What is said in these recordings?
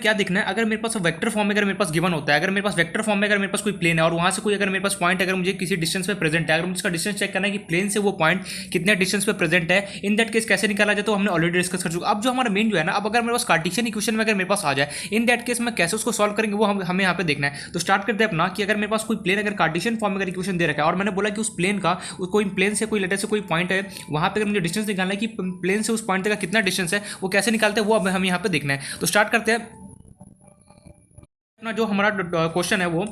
क्या देखना है, अगर मेरे पास वेक्टर फॉर्म में अगर मेरे पास गिवन होता है, अगर मेरे पास वेक्टर फॉर्म में अगर मेरे पास कोई प्लेन है और वहाँ से कोई अगर मेरे पास पॉइंट अगर मुझे किसी डिस्टेंस पे प्रेजेंट है, अगर मुझे इसका डिस्टेंस चेक करना है कि प्लेन से वो पॉइंट कितने डिस्टेंस पे प्रेजेंट है, इन दैट केस कैसे निकाला जाए तो हमने ऑलरेडी डिस्कस कर चुका। अब जो हमारा मेन जो है ना, अब अगर मेरे पास कार्टेशियन इक्वेशन में अगर मेरे पास आ जाए, इन दैट केस में कैसे उसको सॉल्व करेंगे वो हमें यहाँ पे देखना है। तो स्टार्ट करते हैं अपना कि अगर मेरे पास कोई प्लेन अगर कार्टेशियन फॉर्म में अगर इक्वेशन दे रखा है और मैंने बोला कि उस प्लेन का कोई प्लेन से कोई लेटर से कोई पॉइंट है, वहाँ पे अगर मुझे डिस्टेंस निकालना है कि प्लेन से उस पॉइंट तक का कितना डिस्टेंस है, वो कैसे निकालते हैं वो अब हम यहाँ पे देखना है। तो स्टार्ट करते हैं अपना जो हमारा क्वेश्चन है वो।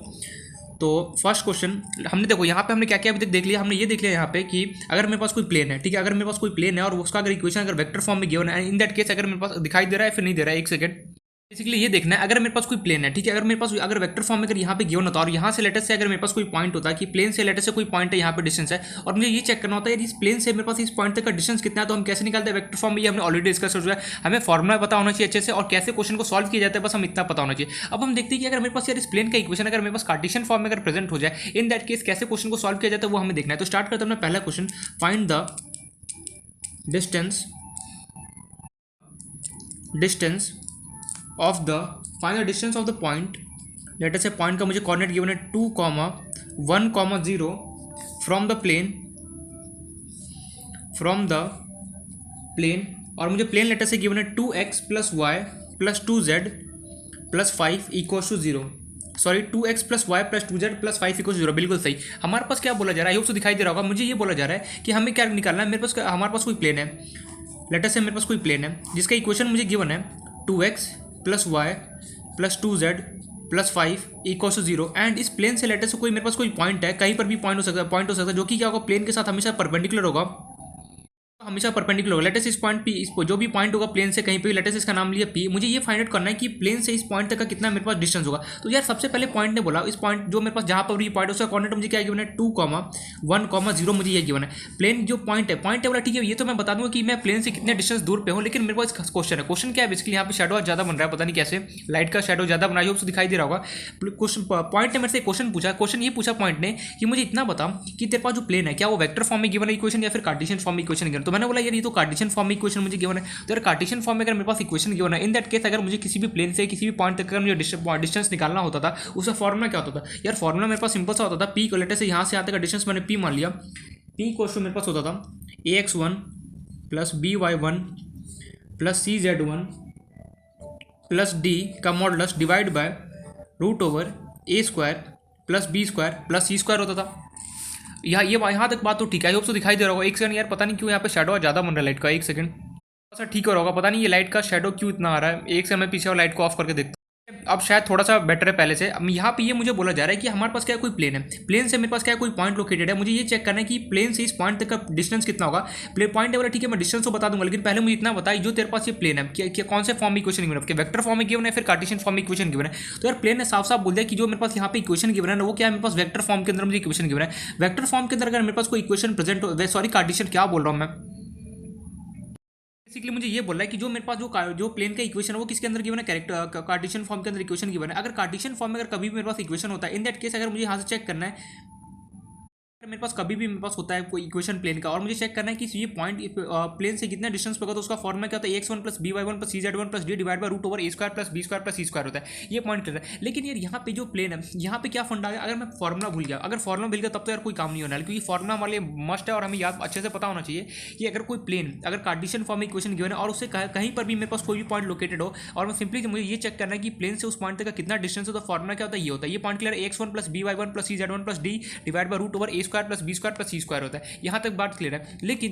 तो फर्स्ट क्वेश्चन हमने देखो यहाँ पे हमने क्या क्या अभी तक देख लिया, हमने ये देख लिया यहाँ पे कि अगर मेरे पास कोई प्लेन है, ठीक है, अगर मेरे पास कोई प्लेन है और उसका अगर इक्वेशन अगर वेक्टर फॉर्म में गिवन है, इन दैट केस अगर मेरे पास दिखाई दे रहा है फिर नहीं दे रहा है, एक सेकंड, बेसिकली ये देखना है अगर मेरे पास कोई प्लेन है, ठीक है, अगर मेरे पास अगर वेक्टर फॉर्म में अगर यहाँ पे गिवन होता है और यहाँ से लेटर से अगर मेरे पास कोई पॉइंट होता है कि प्लेन से लेटर से कोई पॉइंट है यहाँ पे डिस्टेंस है और मुझे ये चेक करना होता है इस प्लेन से मेरे पास इस पॉइंट तक का डिस्टेंस कितना है, तो हम कैसे निकालते हैं वेक्टर फॉर्म में, ये हमने ऑलरेडी डिस्कस कर चुका है। हमें फॉर्मुला पता होना चाहिए अच्छे से और कैसे क्वेश्चन को सॉल्व किया जाता है, बस हम इतना पता होना चाहिए। अब हम देखते हैं कि अगर मेरे पास यार इस प्लेन का इक्वेशन अगर मेरे पास कार्टेशियन फॉर्म में अगर प्रेजेंट हो जाए, इन दैट केस कैसे क्वेश्चन को सॉल्व किया जाता है वो हमें देखना है। तो स्टार्ट करते हैं अपना पहला question, find the distance of the find the distance of the point, later से पॉइंट का मुझे कोऑर्डिनेट गिवन है 2, 1, 0 फ्रॉम द प्लेन और मुझे प्लेन लेटर से गिवन है 2x + y + 2z + 5 = 0। Sorry 2x + y + 2z + 5 = 0, बिल्कुल सही। हमारे पास क्या बोला जा रहा है, ये तो दिखाई दे रहा होगा, मुझे ये बोला जा रहा है कि हमें क्या निकालना है, हमारे पास कोई प्लेन है, लेटर से मेरे पास कोई प्लेन है जिसका इक्वेशन मुझे गिवन है 2x + y + 2z + 5 = 0 एंड इस प्लेन से लेटर से कोई मेरे पास कोई पॉइंट है, कहीं पर भी पॉइंट हो सकता है जो कि क्या होगा, प्लेन के साथ हमेशा परपेंडिकुलर होगा, हमेशा परपेंडिकुलर होगा। लेटेस्ट इस पॉइंट P, जो भी पॉइंट होगा प्लेन से कहीं पे, लेटेस्ट इसका नाम लिया P, मुझे ये फाइंड आउट करना है कि प्लेन से इस पॉइंट तक का कितना मेरे पास डिस्टेंस होगा। तो यार सबसे पहले पॉइंट ने बोला, इस पॉइंट जो मेरे पास जहाँ पर भी पॉइंट उसका कोऑर्डिनेट मुझे क्या गिवन है 2, 1, 0 मुझे ये गिवन है। प्लेन जो पॉइंट है बोला ठीक है, ये तो मैं बता दूंगा कि मैं प्लेन से कितने डिस्टेंस दूर पे हूँ, लेकिन मेरे पास क्वेश्चन है, क्वेश्चन क्या है बेसिकली, यहाँ पे शेडो ज़्यादा बन रहा है, पता नहीं कैसे लाइट का शेडो ज़्यादा बना है, दिखाई दे रहा होगा। क्वेश्चन पॉइंट ने मेरे से क्वेश्चन पूछा, क्वेश्चन ये पूछा पॉइंट ने कि मुझे इतना बता कि तेरे पास जो प्लेन है क्या वो वेक्टर फॉर्म में गिवन है इक्वेशन या फिर कार्टेशियन फॉर्म में इक्वेशन गिवन। तो मैंने बोला यार ये तो कार्टेशियन फॉर्म में इक्वेशन मुझे गिवन है। तो यार कार्टेशियन फॉर्म में अगर मेरे पास इक्वेशन गिवन है, इन दैट केस अगर मुझे किसी भी प्लेन से किसी भी पॉइंट तक अगर मुझे डिस्टेंस निकालना होता था, उसका फॉर्मुला क्या होता था यार, फॉर्मुला मेरे पास सिंपल सा होता था, P को लेटर से यहाँ से यहाँ तक का डिस्टेंस मैंने P मान लिया, P को मेरे पास होता था ax1 + by1 + cz1 + d का modulus divide bye √a² + b² + c² होता था। यहाँ तक बात तो ठीक है, होप तो दिखाई दे रहा होगा। एक सेकंड यार, पता नहीं क्यों यहाँ पे शेडो ज़्यादा बन रहा है लाइट का, एक सेकंड थोड़ा सा ठीक हो रहा होगा, पता नहीं ये लाइट का शेडो क्यों इतना आ रहा है। एक से मैं पीछे और लाइट को ऑफ करके देखता हूँ, अब शायद थोड़ा सा बेटर है पहले से। अब यहाँ पे ये मुझे बोला जा रहा है कि हमारे पास क्या कोई प्लेन है, प्लेन से मेरे पास क्या कोई पॉइंट लोकेटेड है, मुझे ये चेक करना है कि प्लेन से इस पॉइंट तक का डिस्टेंस कितना होगा। पॉइंट है बोला ठीक है, मैं डिस्टेंस तो बता दूंगा, लेकिन पहले मुझे इतना बताइए जो तेरे पास ये प्लेन है क्या कौन से फॉर्म में इक्वेशन गिवन है, वेक्टर फॉर्म में गिवन है फिर कार्टेशियन फॉर्म में इक्वेशन गिवन है। तो यार प्लेन ने साफ साफ बोल दिया कि जो मेरे पास यहाँ पे इक्वेशन गिवन है ना वो क्या है, मेरे पास वेक्टर फॉर्म के अंदर मुझे इक्वेशन गिवन है। वेक्टर फॉर्म के अंदर अगर मेरे पास कोई इक्वेशन प्रेजेंट हो, सॉरी कार्टेशियन क्या बोल रहा हूँ मैं, बेसिकली मुझे ये बोल रहा है कि जो मेरे पास जो प्लेन का इक्वेशन है वो किसके अंदर गिवन है, कैरेक्टर कार्टेशियन फॉर्म के अंदर इक्वेशन गिवन है। अगर कार्टेशियन फॉर्म में अगर कभी भी मेरे पास इक्वेशन होता है, इन दैट केस अगर मुझे यहाँ से चेक करना है, मेरे पास कभी भी मेरे पास होता है कोई इक्वेशन प्लेन का और मुझे चेक करना है कि ये पॉइंट प्लेन से कितना डिस्टेंस पे होगा, तो उसका फॉर्मूला क्या होता है ax1 + by1 + cz1 + d divide bye √a² + b² + c² होता है। ये पॉइंट क्लियर है। लेकिन यार यहाँ पे जो प्लेन है, यहाँ पे क्या फंडा है, अगर मैं फॉर्मूला भूल गया, अगर फॉर्मूला भूल गया तब तो यार कोई काम नहीं होना है, क्योंकि फॉर्मूला हमारे लिए मस्ट है और हमें याद अच्छे से पता होना चाहिए कि अगर कोई प्लेन अगर कार्टेशियन फॉर्म में इक्वेशन गिवन है और उससे कहीं पर भी मेरे पास कोई भी पॉइंट लोकेटेड हो और मैं सिंपली मुझे ये चेक करना है कि प्लेन से उस पॉइंट तक का कितना डिस्टेंस है, तो फॉर्मूला क्या होता है, ये होता है। ये point clear, ax1 + by1 + cz1 + d divide bye √a² + b² + c² होता है। यहाँ तक बात क्लियर है। लेकिन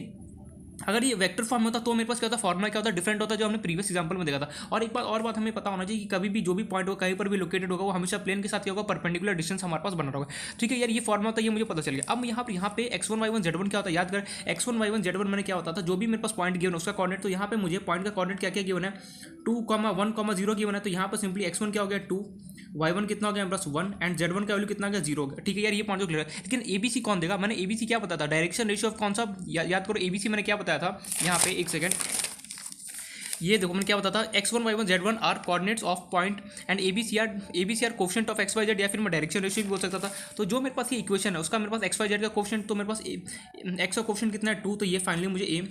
अगर ये वेक्टर फॉर्म होता तो मेरे पास क्या होता, फॉर्मूला क्या होता, डिफरेंट होता, जो हमने प्रीवियस एग्जांपल में देखा था। और एक बात हमें पता होना चाहिए कि कभी भी जो भी पॉइंट होगा कहीं पर भी लोकेटेड होगा वो हमेशा प्लेन के साथ क्या होगा, परपेंडिकुलर डिस्टेंस हमारे पास बना रहा होगा। ठीक है यार, ये फॉर्मूला होता है, ये मुझे पता चल गया। अब यहाँ पे x1 y1 z1 क्या होता है, याद कर x1 y1 z1 मैंने क्या होता था, जो भी मेरे पास पॉइंट गिवन उसका कोऑर्डिनेट, तो यहाँ पे मुझे पॉइंट का कोऑर्डिनेट क्या क्या गिवन है 2, 1, 0 गिवन है। तो यहाँ पर सिंपली x1 क्या हो गया 2, y1 कितना हो गया +1 एंड z1 का वैल्यू कितना गया 0 हो गया। ठीक है यार, ये पॉइंट क्लियर है। लेकिन ABC कौन देगा, मैंने ABC क्या बताया था, डायरेक्शन रेशियो ऑफ कौन सा, याद करो ABC मैंने क्या बताया था यहाँ पे, एक सेकंड, ये देखो मैंने क्या बताया था, x1 y1 z1 are coordinates of point and ABC are coefficient of x y z, या फिर मैं डायरेक्शन रेशियो भी बोल सकता था। तो जो मेरे पास ये इक्वेशन है उसका मेरे पास x y z का कोफिशिएंट, तो मेरे पास x का कोफिशिएंट कितना है 2, तो ये फाइनली मुझे a,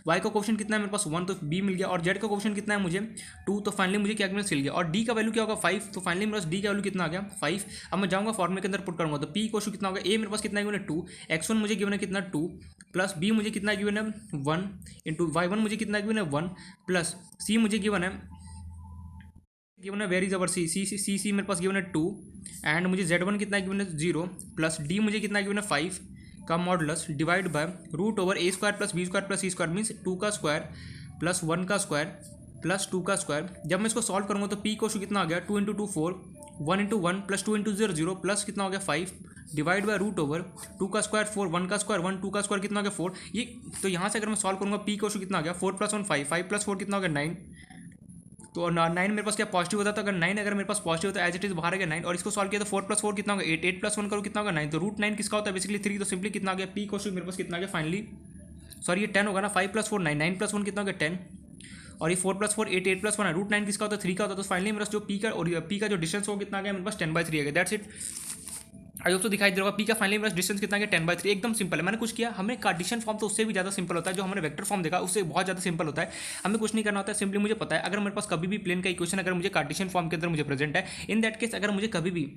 y का कोफिशिएंट कितना है मेरे पास 1, तो b मिल गया, और z का कोफिशिएंट कितना है मुझे 2, तो फाइनली मुझे क्या मिल गया, और d का वैल्यू क्या होगा 5, तो फाइनली मेरे पास d का वैल्यू कितना आ गया 5। अब मैं जाऊँगा फॉर्मूले के अंदर पुट करूँगा, तो p इक्वल कितना होगा, a मेरे पास कितना गिवन है 2, x1 मुझे गिवन है कितना 2, प्लस b मुझे कितना गिवन है 1 इंटू y1 मुझे कितना गिवन है 1, प्लस c मुझे गिवन है वेरी जबर सी मेरे पास गिवन है 2, एंड मुझे z1 कितना गिवन है 0, प्लस d मुझे कितना गिवन है 5 का modulus divide by root over a square plus b square plus c square, means 2 का स्क्वायर प्लस 1 का स्क्वायर प्लस 2 का स्क्वायर। जब मैं इसको सॉल्व करूँगा तो p को कितना आ गया 2 into 2 4, 1 into 1 plus 2 into 0 0, plus कितना हो गया 5 डिवाइड बाय रूट ओवर 2 का स्क्वायर 4, 1 का स्क्वायर 1, 2 का स्क्वायर कितना हो गया 4। ये तो यहाँ से अगर मैं सॉल्व करूँगा p को कितना आ गया 4 प्लस 1 5, 5 प्लस 4 कितना हो गया 9, तो 9 मेरे पास क्या पॉजिटिव होता है, तो अगर 9 अगर मेरे पास पॉजिटिव होता है एज इट इज बाहर आ गया 9, और इसको सॉल्व किया तो 4 प्लस 4 कितना होगा 8, 8 प्लस 1 करो कितना होगा 9, तो रूट 9 किसका होता है बेसिकली 3, तो सिंपली कितना आ गया p क्वेश्चन मेरे पास कितना आ गया फाइनली, सॉरी ये 10 होगा ना, 5 प्लस 4 9, 9 प्लस 1 कितना हो गया 10, और ये 4 प्लस 4 8, 8 प्लस 1 है, रूट 9 किसका होता है 3 का होता है, तो फाइनली मेरे पास जो p का और p का जो डिस्टेंस होगा कितना आ गया मेरे पास 10/3 आ गया। दैट्स इट, आई होप तो दिखाई दे रहा होगा p का फाइनली मेरा डिस्टेंस कितना गया 10/3, एकदम सिंपल है। मैंने कुछ किया, हमने कार्टेशियन फॉर्म तो उससे भी ज़्यादा सिंपल होता है, जो हमने वेक्टर फॉर्म देखा उससे बहुत ज़्यादा सिंपल होता है। हमें कुछ नहीं करना होता है, सिंपली मुझे पता है अगर मेरे पास कभी भी प्लेन का इक्वेशन अगर मुझे कार्टेशियन फॉर्म के अंदर मुझे प्रेजेंट है, इन दैट केस अगर मुझे कभी भी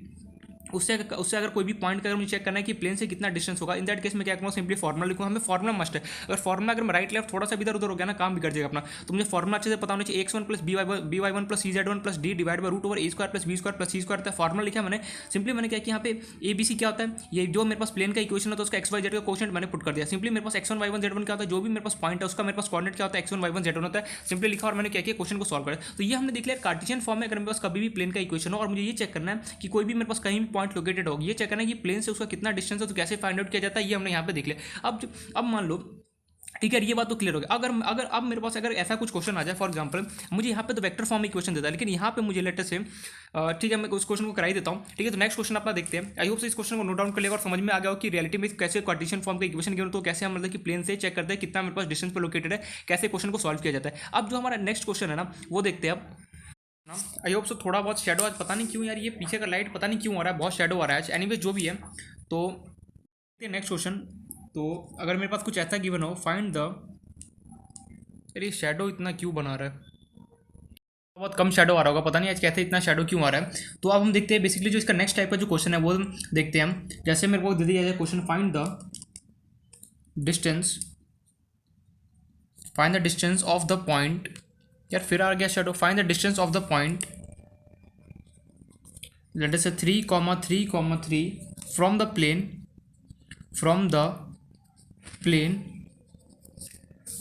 उससे अगर कोई भी पॉइंट का अगर मुझे चेक करना है कि प्लेन से कितना डिस्टेंस होगा, इन दैट केस में क्या करूँगा सिंपली फॉर्मुला लिखूँ। हमें फॉर्मुला मस्ट है, अगर फॉर्मुला अगर मैं राइट लेफ्ट थोड़ा सा इधर उधर हो गया ना काम बिगड़ जाएगा अपना, तो मुझे फॉर्मुला अच्छे से पता होना चाहिए x1 plus by1 plus cz1 plus d divide by root over a square plus b square plus c square. Formula लिखा मैंने, सिंपली मैंने क्या किया यहाँ पे ABC क्या होता है, ये जो मेरे पास प्लेन का इक्वेशन है तो उसका x y z का क्वेश्चन मैंने पुट कर दिया। सिंपली मेरे पास x1 y1 z1 क्या होता है, जो भी मेरे पास पॉइंट है उसका मेरे पास कोऑर्डिनेट क्या होता है x1 y1 z1 होता है, सिंपली लिखा और मैंने क्या किया क्वेश्चन को सॉल्व किया। तो ये हमने देख लिया कार्टेशियन फॉर्म में अगर मेरे पास कभी भी प्लेन का इक्वेशन हो और मुझे ये चेक करना है कि कोई भी मेरे पास कहीं भी पॉइंट लोकेटेड हो, ये चेक करना है कि प्लेन से उसका कितना डिस्टेंस है, तो कैसे फाइंड आउट किया जाता है ये हमने यहाँ पे देख लिया। अब मान लो ठीक है, ये बात तो क्लियर हो गई। अगर अब मेरे पास अगर ऐसा कुछ क्वेश्चन आ जाए, फॉर एग्जांपल मुझे यहाँ पे तो वेक्टर फॉर्म में क्वेश्चन देता है, लेकिन यहाँ पे मुझे लेटर से ठीक है मैं उस क्वेश्चन को करा ही देता हूँ। ठीक है, तो नेक्स्ट क्वेश्चन अपना देखते हैं। आई होप से इस क्वेश्चन को नोट डाउन कर लेगा और समझ में आ गया हो कि रियलिटी में कैसे कार्टेशियन फॉर्म का इक्वेशन गिवन, तो कैसे हम मतलब कि प्लेन से चेक करते हैं कितना मेरे पास डिस्टेंस पर लोकेटेड है, कैसे क्वेश्चन को सॉल्व किया जाता है। अब जो हमारा नेक्स्ट क्वेश्चन है ना वो देखते हैं अब। आई होप सो थोड़ा बहुत शेडो, आज पता नहीं क्यों यार ये पीछे का लाइट पता नहीं क्यों आ रहा है, बहुत शेडो आ रहा है आज। एनीवे जो भी है, तो नेक्स्ट क्वेश्चन, तो अगर मेरे पास कुछ ऐसा गिवन हो, फाइंड द, अरे शेडो इतना क्यों बना रहा है, बहुत कम शेडो आ रहा होगा, पता नहीं आज कैसे इतना शेडो क्यों आ रहा है। तो अब हम देखते हैं बेसिकली जो इसका नेक्स्ट टाइप का जो क्वेश्चन है वो देखते हैं हम। जैसे मेरे को दे दिया जाए question, find the distance of the point, यार फिर आ गया shadow, find the distance of the point let us say 3,3,3 from the plane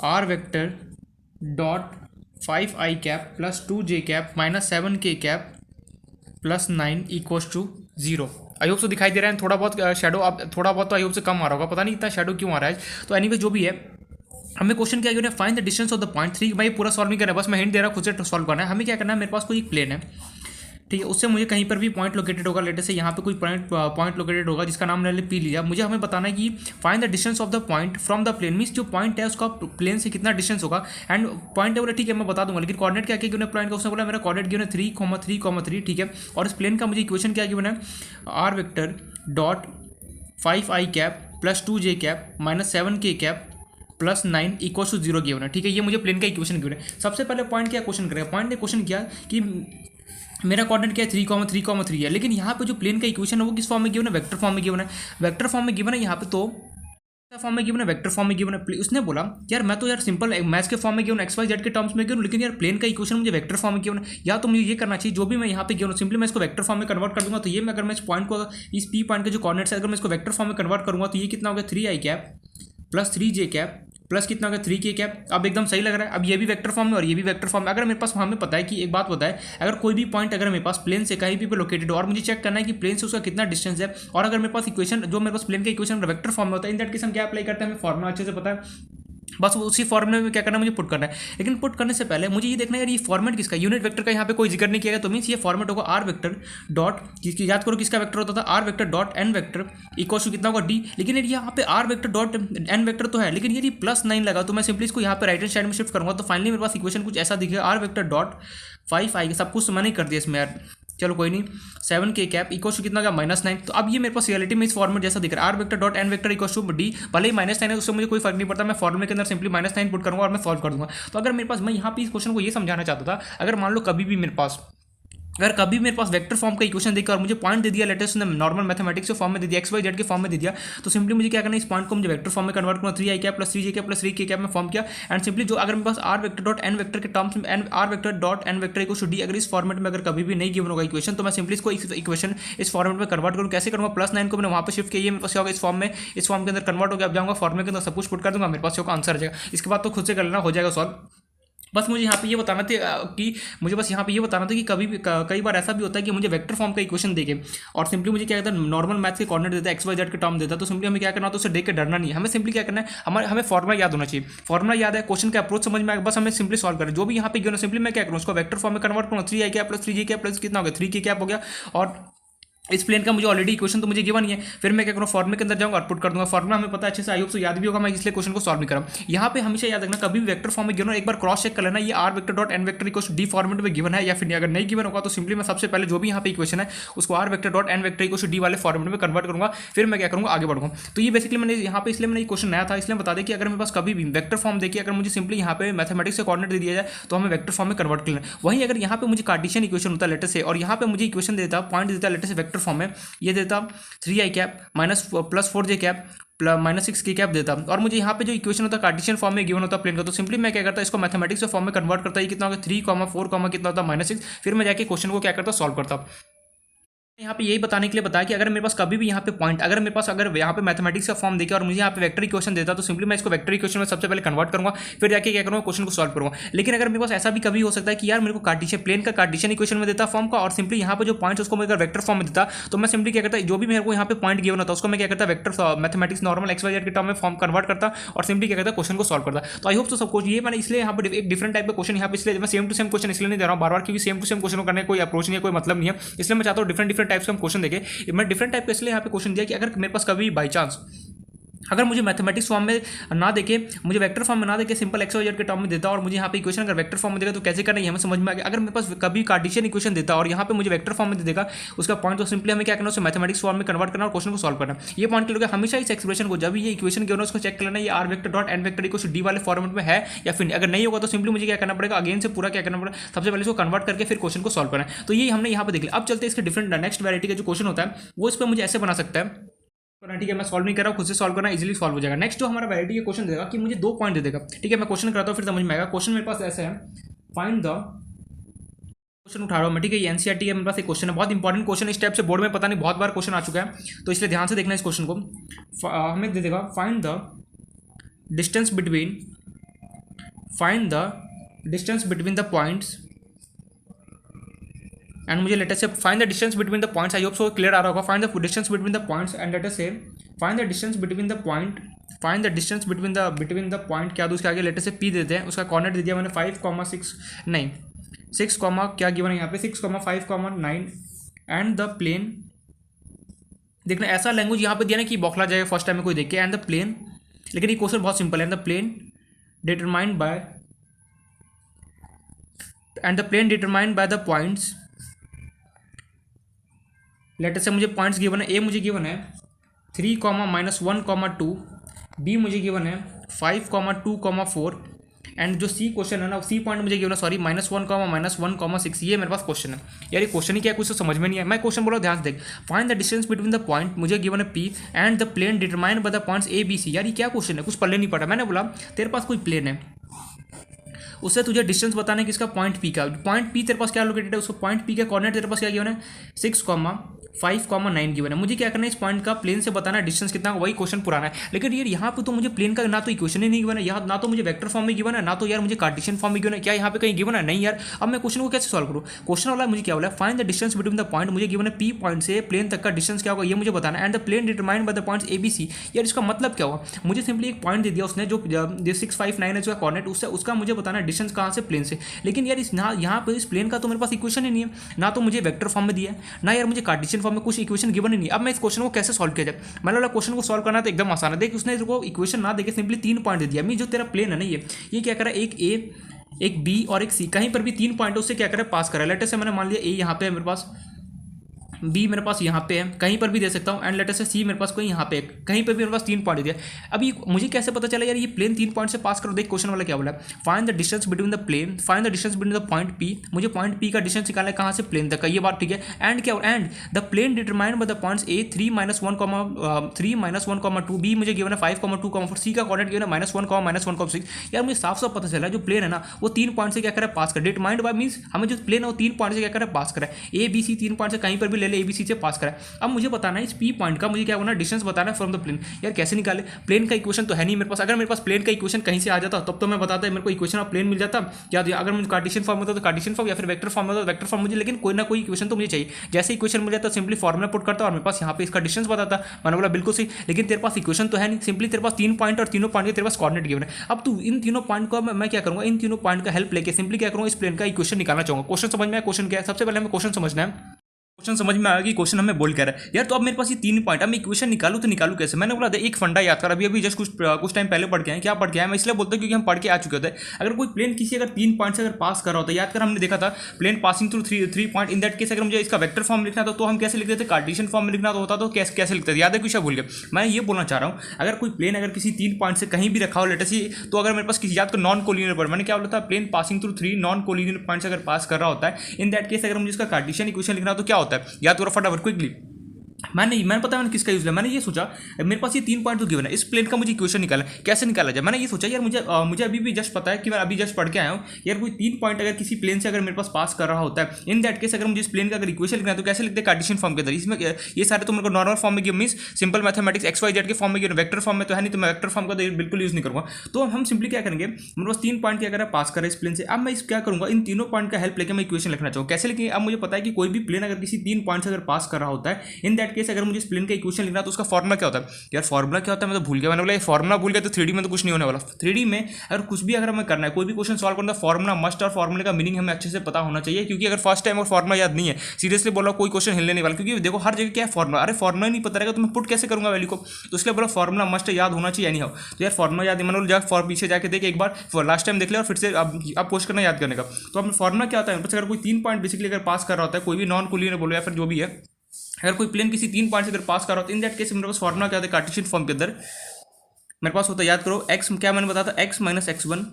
r vector dot 5i cap plus 2j cap minus 7k cap plus 9 equals to 0। I hope से दिखाई दे रहा है थोड़ा बहुत शेडो, अब थोड़ा बहुत तो आई होप से कम आ रहा होगा, पता नहीं इतना शेडो क्यों आ रहा है। तो एनीवे जो भी है, हमें क्वेश्चन क्या है, find the distance of the point 3। भाई पूरा सॉल्व नहीं करना है, बस मैं हिंट दे रहा हूँ, खुद से सॉल्व करना है। हमें क्या करना है, मेरे पास कोई एक प्लेन है, ठीक है, उससे मुझे कहीं पर भी पॉइंट लोकेटेड होगा, लेटर से यहाँ पे कोई पॉइंट लोकेटेड होगा जिसका नाम मैंने पी लिया। मुझे हमें बताना है कि find the distance of the point from the plane, means जो पॉइंट है उसका प्लेन से कितना डिस्टेंस होगा। एंड पॉइंट है बोला ठीक है मैं बता दूंगा, लेकिन कोऑर्डिनेट क्या गिवन है पॉइंट का, उसने बोला मेरा कोऑर्डिनेट गिवन है 3,3,3, ठीक है। और इस प्लेन का मुझे इक्वेशन क्या गिवन है, r vector dot 5i cap plus 2j cap minus 7k cap plus 9 equal to 0 given है, ठीक है। ये मुझे प्लेन का इक्वेशन गिवन है। सबसे पहले पॉइंट क्या क्वेश्चन करेगा, पॉइंट ने क्वेश्चन किया कि मेरा कोऑर्डिनेट क्या है 3,3,3 है, लेकिन यहाँ पे जो प्लेन का इक्वेशन है वो किस फॉर्म में गिवन है, वेक्टर फॉर्म में गिवन है। वेक्टर फॉर्म में गिवन है यहाँ पे, तो फॉर्म में गिवन है, वेक्टर फॉर्म में गिवन है। उसने बोला यार मैं तो यार सिंपल मैथ्स के फॉर्म में गिवन एक्स वाई जेड के टर्म्स में गिवन, लेकिन यार प्लेन का इक्वेशन मुझे वेक्टर फॉर्म में गिवन है। या तो मुझे ये करना चाहिए जो भी मैं यहाँ पे गिवन सिंपली मैं इसको वेक्टर फॉर्म में कन्वर्ट कर दूंगा। तो ये मैं अगर मैं इस पॉइंट को, इस पी पॉइंट के जो कोऑर्डिनेट्स है अगर मैं इसको वेक्टर फॉर्म में कन्वर्ट करूँगा तो ये कितना हो गया 3i cap plus 3j cap plus कितना होगा 3k कैप। अब एकदम सही लग रहा है। अब ये भी वेक्टर फॉर्म में और ये भी वेक्टर फॉर्म में। अगर मेरे पास हमें पता है कि एक बात पता है, अगर कोई भी पॉइंट अगर मेरे पास प्लेन से कहीं भी लोकेटेड हो और मुझे चेक करना है कि प्लेन से उसका कितना डिस्टेंस है, और अगर मेरे पास इक्वेशन जो मेरे पास प्लेन का इक्वेशन वेक्टर फॉर्म में होता है, इन दैट केस हम क्या अप्लाई करते हैं, हमें फॉर्मुला अच्छे से पता है। बस उसी फॉर्मूले में क्या करना है, मुझे पुट करना है। लेकिन पुट करने से पहले मुझे ये देखना है यार ये फॉर्मेट किसका, यूनिट वेक्टर का यहाँ पे कोई जिक्र नहीं किया गया, तो मीन्स ये फॉर्मेट होगा आर वेक्टर डॉट, जिसकी याद करो किसका वेक्टर होता था, r vector dot N vector equal to कितना होगा डी। लेकिन यदि यहाँ पे r vector dot N vector तो है, लेकिन यदि +9 लगा तो मैं सिंपली इसको यहाँ पे राइट हैंड साइड में शिफ्ट करूँगा, तो फाइनली मेरे पास इक्वेशन कुछ ऐसा दिखेगा, आर वेक्टर डॉट 5 आएगी। सब कुछ तो मैंने कर दिया इसमें यार, चलो कोई नहीं, 7k कैप इक्वल टू कितना का -9। तो अब ये मेरे पास रियलिटी में इस फॉर्मेट जैसा दिख रहा है, r vector dot N vector equal to d, भले ही -9 है उससे मुझे कोई फर्क नहीं पड़ता, मैं फॉर्मूले के अंदर सिंपली -9 पुट करूँगा और मैं सॉल्व कर दूंगा। तो अगर मेरे पास, मैं यहाँ पे इस क्वेश्चन को ये समझाना चाहता था, अगर मान लो कभी भी मेरे पास वेक्टर फॉर्म का इक्वेशन देखा और मुझे पॉइंट दे दिया, लेटेस्ट ने नॉर्मल मैथमेटिक्स के फॉर्म में दे दिया, एक्स वाई जेड के फॉर्म में दे दिया, तो सिंपली मुझे क्या करना है, इस पॉइंट को मुझे वेक्टर फॉर्म में कन्वर्ट करना, 3i cap plus 3j cap plus 3k cap में फॉर्म किया। एंड सिंपली जो अगर मेरे पास R vector dot N vector के टर्म्स में R vector dot N vector equal to D, अगर इस फॉर्मेट में अगर कभी भी नहीं गिवन होगा इक्वेशन, तो मैं सिंपली इसको इक्वेशन इस फॉर्मेट में कन्वर्ट करूँ। कैसे करूँगा, +9 को मैंने वहाँ पर शिफ्ट किया, मेरे पास होगा इस फॉर्म में, इस फॉर्म के अंदर कन्वर्ट हो गया। अब जाऊँगा फॉर्मेट के अंदर सब कुछ पुट कर दूँगा, मेरे पास होगा आंसर आ जाएगा। इसके बाद तो खुद से कर लेना, हो जाएगा सॉल्व। बस मुझे यहाँ पे ये बताना था कि कई बार ऐसा भी होता है कि मुझे वेक्टर फॉर्म का इक्वेशन देके और सिंपली मुझे क्या कहता है, नॉर्मल मैथ के कोऑर्डिनेट देता है, एक्स वाई जेड के टर्म देता है, तो सिंपली हमें क्या करना होता है, उसे देख के डरना नहीं है, हमें सिंपली क्या करना है, हमें फॉर्मुला याद होना चाहिए। फॉर्मुला याद है, क्वेश्चन का अप्रोच समझ में आएगा, बस हमें सिंपली सॉल्व करें। जो भी यहाँ पे गिवन है, सिंपली मैं क्या करूँ, उसको वेक्टर फॉर्म में कन्वर्ट करूँ, 3i क्या प्लस 3j क्या प्लस कितना हो गया, 3k क्या हो गया, और इस प्लेन का मुझे ऑलरेडी इक्वेशन तो मुझे गिवन ही है। फिर मैं क्या करूँ, फॉर्मूले के अंदर जाऊँगा और पुट कर दूंगा। फॉर्मुला हमें पता है अच्छे से, आई होप सो याद भी होगा, मैं इसलिए क्वेश्चन को सॉल्व नहीं करा। यहाँ पे हमेशा याद रखना, कभी भी वेक्टर फॉर्म में गिवन एक बार क्रॉस चेक कर लेना, ये r vector dot N vector equal to d format में गिवन है या फिर नहीं। अगर नहीं गिवन होगा तो सिंपली मैं सबसे पहले जो भी यहाँ पे इक्वेशन है उसको r vector dot N vector equal to d वाले फॉर्मेट में कन्वर्ट करूँगा, फिर मैं क्या करूँगा, आगे बढ़ूँगा। तो ये बेसिकली मैंने यहाँ पे, इसलिए मैंने क्वेश्चन नया था, इसलिए बता दें कि अगर मेरे पास कभी भी वेक्टर फॉर्म देखिए, अगर मुझे सिंपली यहाँ पे मैथमेटिक्स से कोऑर्डिनेट दे दिया जाए तो हमें वेक्टर फॉर्म में कन्वर्ट कर लेना। वहीं अगर यहाँ पे मुझे कार्टेशियन इक्वेशन होता लेटर से, और यहाँ पे मुझे इक्वेशन देता, पॉइंट देता लेटर से वेक्टर फॉर्म में, ये देता 3i cap plus 4j cap -6k cap देता, और मुझे यहाँ पे जो इक्वेशन होता है कार्टेशियन फॉर्म में गिवन होता प्लेन का, तो सिंपली मैं क्या करता इसको मैथमेटिक्स के फॉर्म में कन्वर्ट करता है, कितना होगा 3, 4, कितना होता -6, फिर मैं जाके क्वेश्चन को क्या करता, सॉल्व करता। यहाँ पे यही बताने के लिए बताया कि अगर मेरे पास कभी भी यहाँ पे पॉइंट, अगर यहाँ पे मैथमेटिक्स का फॉर्म देखे और मुझे यहाँ पे वेक्टर इक्वेशन देता, तो सिंपली मैं इसको वेक्टर इक्वेशन में सबसे पहले कन्वर्ट करूँगा, फिर जाके क्या करूँगा, क्वेश्चन को सॉल्व करूँगा। लेकिन अगर मेरे पास ऐसा भी कभी हो सकता है कि यार मेरे को कार्टेशियन प्लेन का कार्टेशियन इक्वेशन में देता फॉर्म का, और सिंपली यहाँ पे जो पॉइंट उसको मैं अगर वेक्टर फॉर्म में देता, तो मैं सिंपली क्या करता, जो भी मेरे को यहाँ पे पॉइंट गिवन होता उसको मैं क्या करता, vector mathematics normal x y z के टर्म में फॉर्म कन्वर्ट करता और सिंपली क्या करता, क्वेश्चन को सॉल्व करता। तो आई होप तो सब कुछ ये मैंने इसलिए यहाँ पर एक डिफरेंट टाइप का क्वेश्चन यहाँ पे, इसलिए मैं सेम टू सेम क्वेश्चन इसलिए नहीं दे रहा हूँ बार बार, क्योंकि सेम टू सेम क्वेश्चन करने कोई अप्रोच नहीं है, कोई मतलब नहीं है, इसलिए मैं चाहता हूँ डिफरेंट टाइप्स का क्वेश्चन देखे। मैं डिफरेंट टाइप का इसलिए यहाँ पे क्वेश्चन दिया कि अगर मेरे पास कभी बाई चांस अगर मुझे मैथमेटिक्स फॉर्म में ना देके, मुझे वेक्टर फॉर्म में ना देके सिंपल एक्स वाई जेड के टर्म में देता और मुझे यहाँ पे इक्वेशन अगर वेक्टर फॉर्म में देगा तो कैसे करना है हमें समझ में आ गया। अगर मेरे पास कभी कार्टेशियन इक्वेशन देता और यहाँ पे मुझे वेक्टर फॉर्म में दे देगा उसका पॉइंट, तो सिंपली हमें क्या करना है, उसे मैथमेटिक्स फॉर्म में कन्वर्ट करना और क्वेश्चन को सॉल्व करना। ये पॉइंट के लिए हमेशा इस एक्सप्रेशन को, जब ये इक्वेशन के उसको चेक करना, ये r vector dot N vector equal to d वाले फॉर्मेट में है या फिर नहीं। अगर नहीं होगा तो सिंपली मुझे क्या करना पड़ेगा, अगेन से पूरा क्या करना पड़ेगा, सबसे पहले इसको कन्वर्ट करके फिर क्वेश्चन को सॉल्व करना है। तो ये हमने यहाँ पे देख लिया। अब चलते हैं इसके डिफरेंट नेक्स्ट वैरायटी का जो क्वेश्चन होता है वो इस पर मुझे ऐसे बना सकता है, ठीक है। मैं सॉल्व नहीं कर रहा हूँ, खुद से सॉल्व करना इजीली सॉल्व हो जाएगा। नेक्स्ट जो हमारा वैरायटी का क्वेश्चन देगा कि मुझे 2 पॉइंट दे देगा, ठीक है। मैं क्वेश्चन करता हूँ फिर समझ में आएगा। क्वेश्चन मेरे पास ऐसे है, फाइंड द, क्वेश्चन उठा रहा हूँ मैं, ठीक है। ये एनसीईआरटी है मेरे पास एक क्वेश्चन है, बहुत इंपॉर्टेंट क्वेश्चन, इस टाइप से बोर्ड में पता नहीं बहुत बार क्वेश्चन आ चुका है, तो इसलिए ध्यान से देखना इस क्वेश्चन को। हमें दे देगा find the distance between the points, and मुझे लेटर से find the distance between the points, I hope so clear आ रहा होगा। Find the distance between the points and later से find the distance between the point, find the distance between the point, क्या दो उसके आगे letter से P देते हैं, उसका कॉर्डिनेट दे दिया मैंने 6 क्या गिवन है यहाँ पे 6,5,9 एंड द प्लेन। देखना ऐसा लैंग्वेज यहाँ पे दिया ना कि बौखला जाएगा फर्स्ट टाइम में कोई देख के, एंड द प्लेन, लेकिन ये क्वेश्चन बहुत सिंपल है। And the plane determined by the points, later से मुझे पॉइंट्स गिवन है, ए मुझे गिवन है 3, -1, 2, बी मुझे गिवन है 5, 2, 4, एंड जो सी क्वेश्चन है ना, सी पॉइंट मुझे गिवन है सॉरी -1, 6, ये मेरे पास क्वेश्चन है। यार ये क्वेश्चन ही क्या है, कुछ तो समझ में नहीं है। मैं क्वेश्चन बोला ध्यान से देख, find the distance between the point, मुझे गिवन है P, and the plane determined by the points A B C. यार ये क्या क्वेश्चन है, कुछ पल्ले नहीं पड़ा। मैंने बोला तेरे पास कोई प्लेन है, उससे तुझे डिस्टेंस बताना है किसका, पॉइंट पी का। पॉइंट पी तेरे पास क्या लोकेटेड है, उसको पॉइंट पी के कोऑर्डिनेट तेरे पास क्या गिवन है 6, 5,9 गिवन है। मुझे क्या करना है, इस पॉइंट का प्लेन से बताना है डिस्टेंस कितना, वही क्वेश्चन पुराना है। लेकिन यार यहाँ पे तो मुझे प्लेन का ना तो इक्वेशन ही नहीं गिवन है, यहाँ ना तो मुझे वेक्टर फॉर्म में गिवन है, ना तो यार मुझे कार्टेशियन फॉर्म में गिवन है। क्या यहाँ पे कहीं गिवन है? नहीं यार। अब मैं क्वेश्चन को कैसे सॉल्व करूँ? क्वेश्चन वाला मुझे क्या बोला, find the distance between the point, मुझे गिवन है पी पॉइंट से प्लेन तक का डिस्टेंस क्या होगा ये मुझे बताना है, and the plane determined by the points A B C. यार इसका मतलब क्या हुआ, मुझे सिंपली एक पॉइंट दे दिया उसने जो 659 है जो कॉर्डिनेट, उससे उसका मुझे बताना है डिस्टेंस कहाँ से प्लेन से। लेकिन यार इस यहाँ पे इस प्लेन का तो मेरे पास इक्वेशन ही नहीं है, ना तो मुझे वेक्टर फॉर्म में दिया है, ना यार मुझे कार्टेशियन फॉर्म में कुछ इक्वेशन गिवन ही नहीं। अब मैं इस क्वेश्चन को कैसे सॉल्व किया जाए? मैंने बोला क्वेश्चन को सॉल्व करना तो एकदम आसान है। देख उसने इसको इक्वेशन ना देके सिंपली 3 पॉइंट दे दिया। मैं जो तेरा प्लेन है ना ये क्या करा, एक ए, एक बी और एक सी, कहीं पर भी 3 पॉइंट उससे क्या करा, पास करा। लेटर से मैंने मान लिया ए यहाँ पे है मेरे पास, बी मेरे पास यहाँ पे है, कहीं पर भी दे सकता हूँ, एंड लेटर से सी मेरे पास कोई यहाँ पे है, कहीं पर भी मेरे पास 3 पॉइंट दिया। अभी मुझे कैसे पता चला यार ये प्लेन 3 पॉइंट से पास करो? देख क्वेश्चन वाला क्या बोला, find the distance between the plane, find the distance between the point P. मुझे पॉइंट पी का डिस्टेंस निकालना है कहाँ से, प्लेन तक का, ये बात ठीक है। एंड क्या, and the plane determined by the points A 3 - 1, 3 - 1, 2, B मुझे गिवन है 5,2, 4, सी का कोऑर्डिनेट गिवन है -1, -1,6। यार मुझे साफ साफ पता चला जो प्लेन है ना वो 3 पॉइंट से क्या करे, पास कर। डिटरमाइंड बाय मींस हमें जो प्लेन है वो 3 पॉइंट से क्या करे, पास करा। ए बी सी 3 पॉइंट से कहीं पर भी ले ले, ए बी सी से पास करा। अब मुझे बताना है इस पी पॉइंट का मुझे क्या होना, डिस्टेंस बताना है फ्रॉम द प्लेन। यार कैसे निकाले, प्लेन का इक्वेशन तो है नहीं मेरे पास। अगर मेरे पास प्लेन का इक्वेशन कहीं से आ जाता तब तो मैं बताता मेरे को इक्वेशन ऑफ प्लेन मिल जाता, या अगर मुझे कार्टेशियन फॉर्म होता तो कार्टेशियन फॉर्म, या फिर वेक्टर फॉर्म होता तो वेक्टर फॉर्म मुझे, लेकिन कोई ना कोई इक्वेशन तो मुझे चाहिए। जैसे इक्वेशन मिल जाता सिंपली फॉर्मुला पुट करता और मेरे पास यहाँ पे इसका डिस्टेंस बताता। मैंने बोला बिल्कुल सही, लेकिन तेरे पास इक्वेशन तो है नहीं, सिंपली तेरे पास 3 पॉइंट और तीनों पॉइंट के तेरे पास कोऑर्डिनेट गिवन है। अब तू इन तीनों पॉइंट को मैं क्या करूँगा, इन तीनों पॉइंट का हेल्प लेके सिंपली क्या करूँगा, इस प्लेन का इक्वेशन निकालना चाहूँगा। क्वेश्चन समझ में आया, क्वेश्चन क्या है? सबसे पहले हमें क्वेश्चन समझना है। क्वेश्चन समझ में आया कि क्वेश्चन हमें बोल कर रहा है यार। तो अब मेरे पास ये 3 पॉइंट, अब मैं इक्वेशन निकालूं तो निकालूं कैसे? मैंने बोला एक फंडा याद कर, अभी जस्ट कुछ टाइम पहले पढ़ के आए। क्या पढ़ के आए मैं इसलिए बोलता हूं क्योंकि हम पढ़ के आ चुके होते हैं। अगर कोई प्लेन किसी अगर 3 पॉइंट से अगर पास कर रहा होता है, याद कर हमने देखा था plane passing through 3 point, in that case अगर मुझे इसका वेक्टर फॉर्म लिखना था तो हम कैसे लिखते थे, कार्टेशियन फॉर्म में लिखना होता तो कैसे लिखते थे, याद है कुछ? भूल गया। मैं ये बोलना चाह रहा हूँ अगर कोई प्लेन अगर किसी 3 पॉइंट से कहीं भी रखा हो लेटर सी, तो अगर मेरे पास किसी याद को नॉन कोलिनियर पर, मैंने क्या बोला था, plane passing through 3 non collinear points अगर पास कर रहा होता है, इन दैट केस अगर मुझे इसका कार्टेशियन इक्वेशन लिखना तो क्या होता है, याद करो फटाफट क्विकली। मैंने पता मैंने किसका यूज लिया, मैंने ये सोचा मेरे पास ये 3 पॉइंट तो गिवन है, इस प्लेन का मुझे इक्वेशन निकाला, कैसे निकाला जाए? मैंने ये सोचा यार मुझे अभी भी जस्ट पता है कि मैं अभी जस्ट पढ़ के आया हूँ यार, कोई 3 पॉइंट अगर किसी प्लेन से अगर मेरे पास पास कर रहा होता है, इन दैट केस अगर मुझे इस प्लेन का अगर इक्वेशन लिखना है तो कैसे लिखते हैं, कार्टेशियन फॉर्म के अंदर। इसमें ये सारे तो मेरे को नॉर्मल फॉर्म में given, means simple mathematics x y z के फॉर्म में गिवन, वेक्टर फॉर्म में तो है नहीं, तो मैं वेक्टर फॉर्म का बिल्कुल यूज नहीं करूँगा। तो हम सिंपली क्या करेंगे, मेरे पास 3 पॉइंट क्या करें, पास करें इस प्लेन से। अब मैं इस क्या करूँगा, इन तीनों पॉइंट का हेल्प लेकर मैं इक्वेशन लिखना चाहूँ। कैसे लिखेंगे? अब मुझे पता है कि कोई भी प्लेन अगर किसी 3 पॉइंट से अगर पास कर रहा होता है, इन दैट केस अगर मुझे इस प्लेन का इक्वेशन लिखना तो उसका फॉर्मुला क्या होता है? यार फॉर्मुला क्या होता है मैं तो भूल गया। मैंने बोला ये फॉर्मुला भूल गया तो 3D में तो कुछ नहीं होने वाला। 3D में अगर कुछ भी अगर हमें करना है, कोई भी क्वेश्चन सॉल्व करना, फॉर्मुला मस्ट, और फॉर्मुले का मीनिंग हमें अच्छे से पता होना चाहिए। क्योंकि अगर फर्स्ट टाइम और फॉर्मुला याद नहीं है, सीरियसली बोला कोई क्वेश्चन हिलने नहीं वाला। क्योंकि देखो हर जगह क्या है फॉर्मुला, अरे फॉर्मुला नहीं पता रहेगा तो मैं पुट कैसे करूंगा वैल्यू को, तो इसलिए बोला फॉर्मुला मस्ट याद होना चाहिए। नहीं हो तो यार फॉर्मुला याद, मैंने जा फॉर पीछे जाके देख एक बार, लास्ट टाइम देख लिया और फिर से अब पोस्ट करना याद करने का। तो अब फॉर्मुला क्या होता है, अगर कोई 3 पॉइंट बेसिकली अगर पास कर रहा होता है, कोई भी नॉन कोलिनियर बोलो या फिर जो भी है, अगर कोई प्लेन किसी 3 पॉइंट से अगर पास कर रहा होता है, इन दैट केस मेरे पास फॉर्मुला क्या होता है, कार्टेशियन फॉर्म के अंदर मेरे पास होता है, याद करो एक्स क्या मैंने बताया था, x minus x1,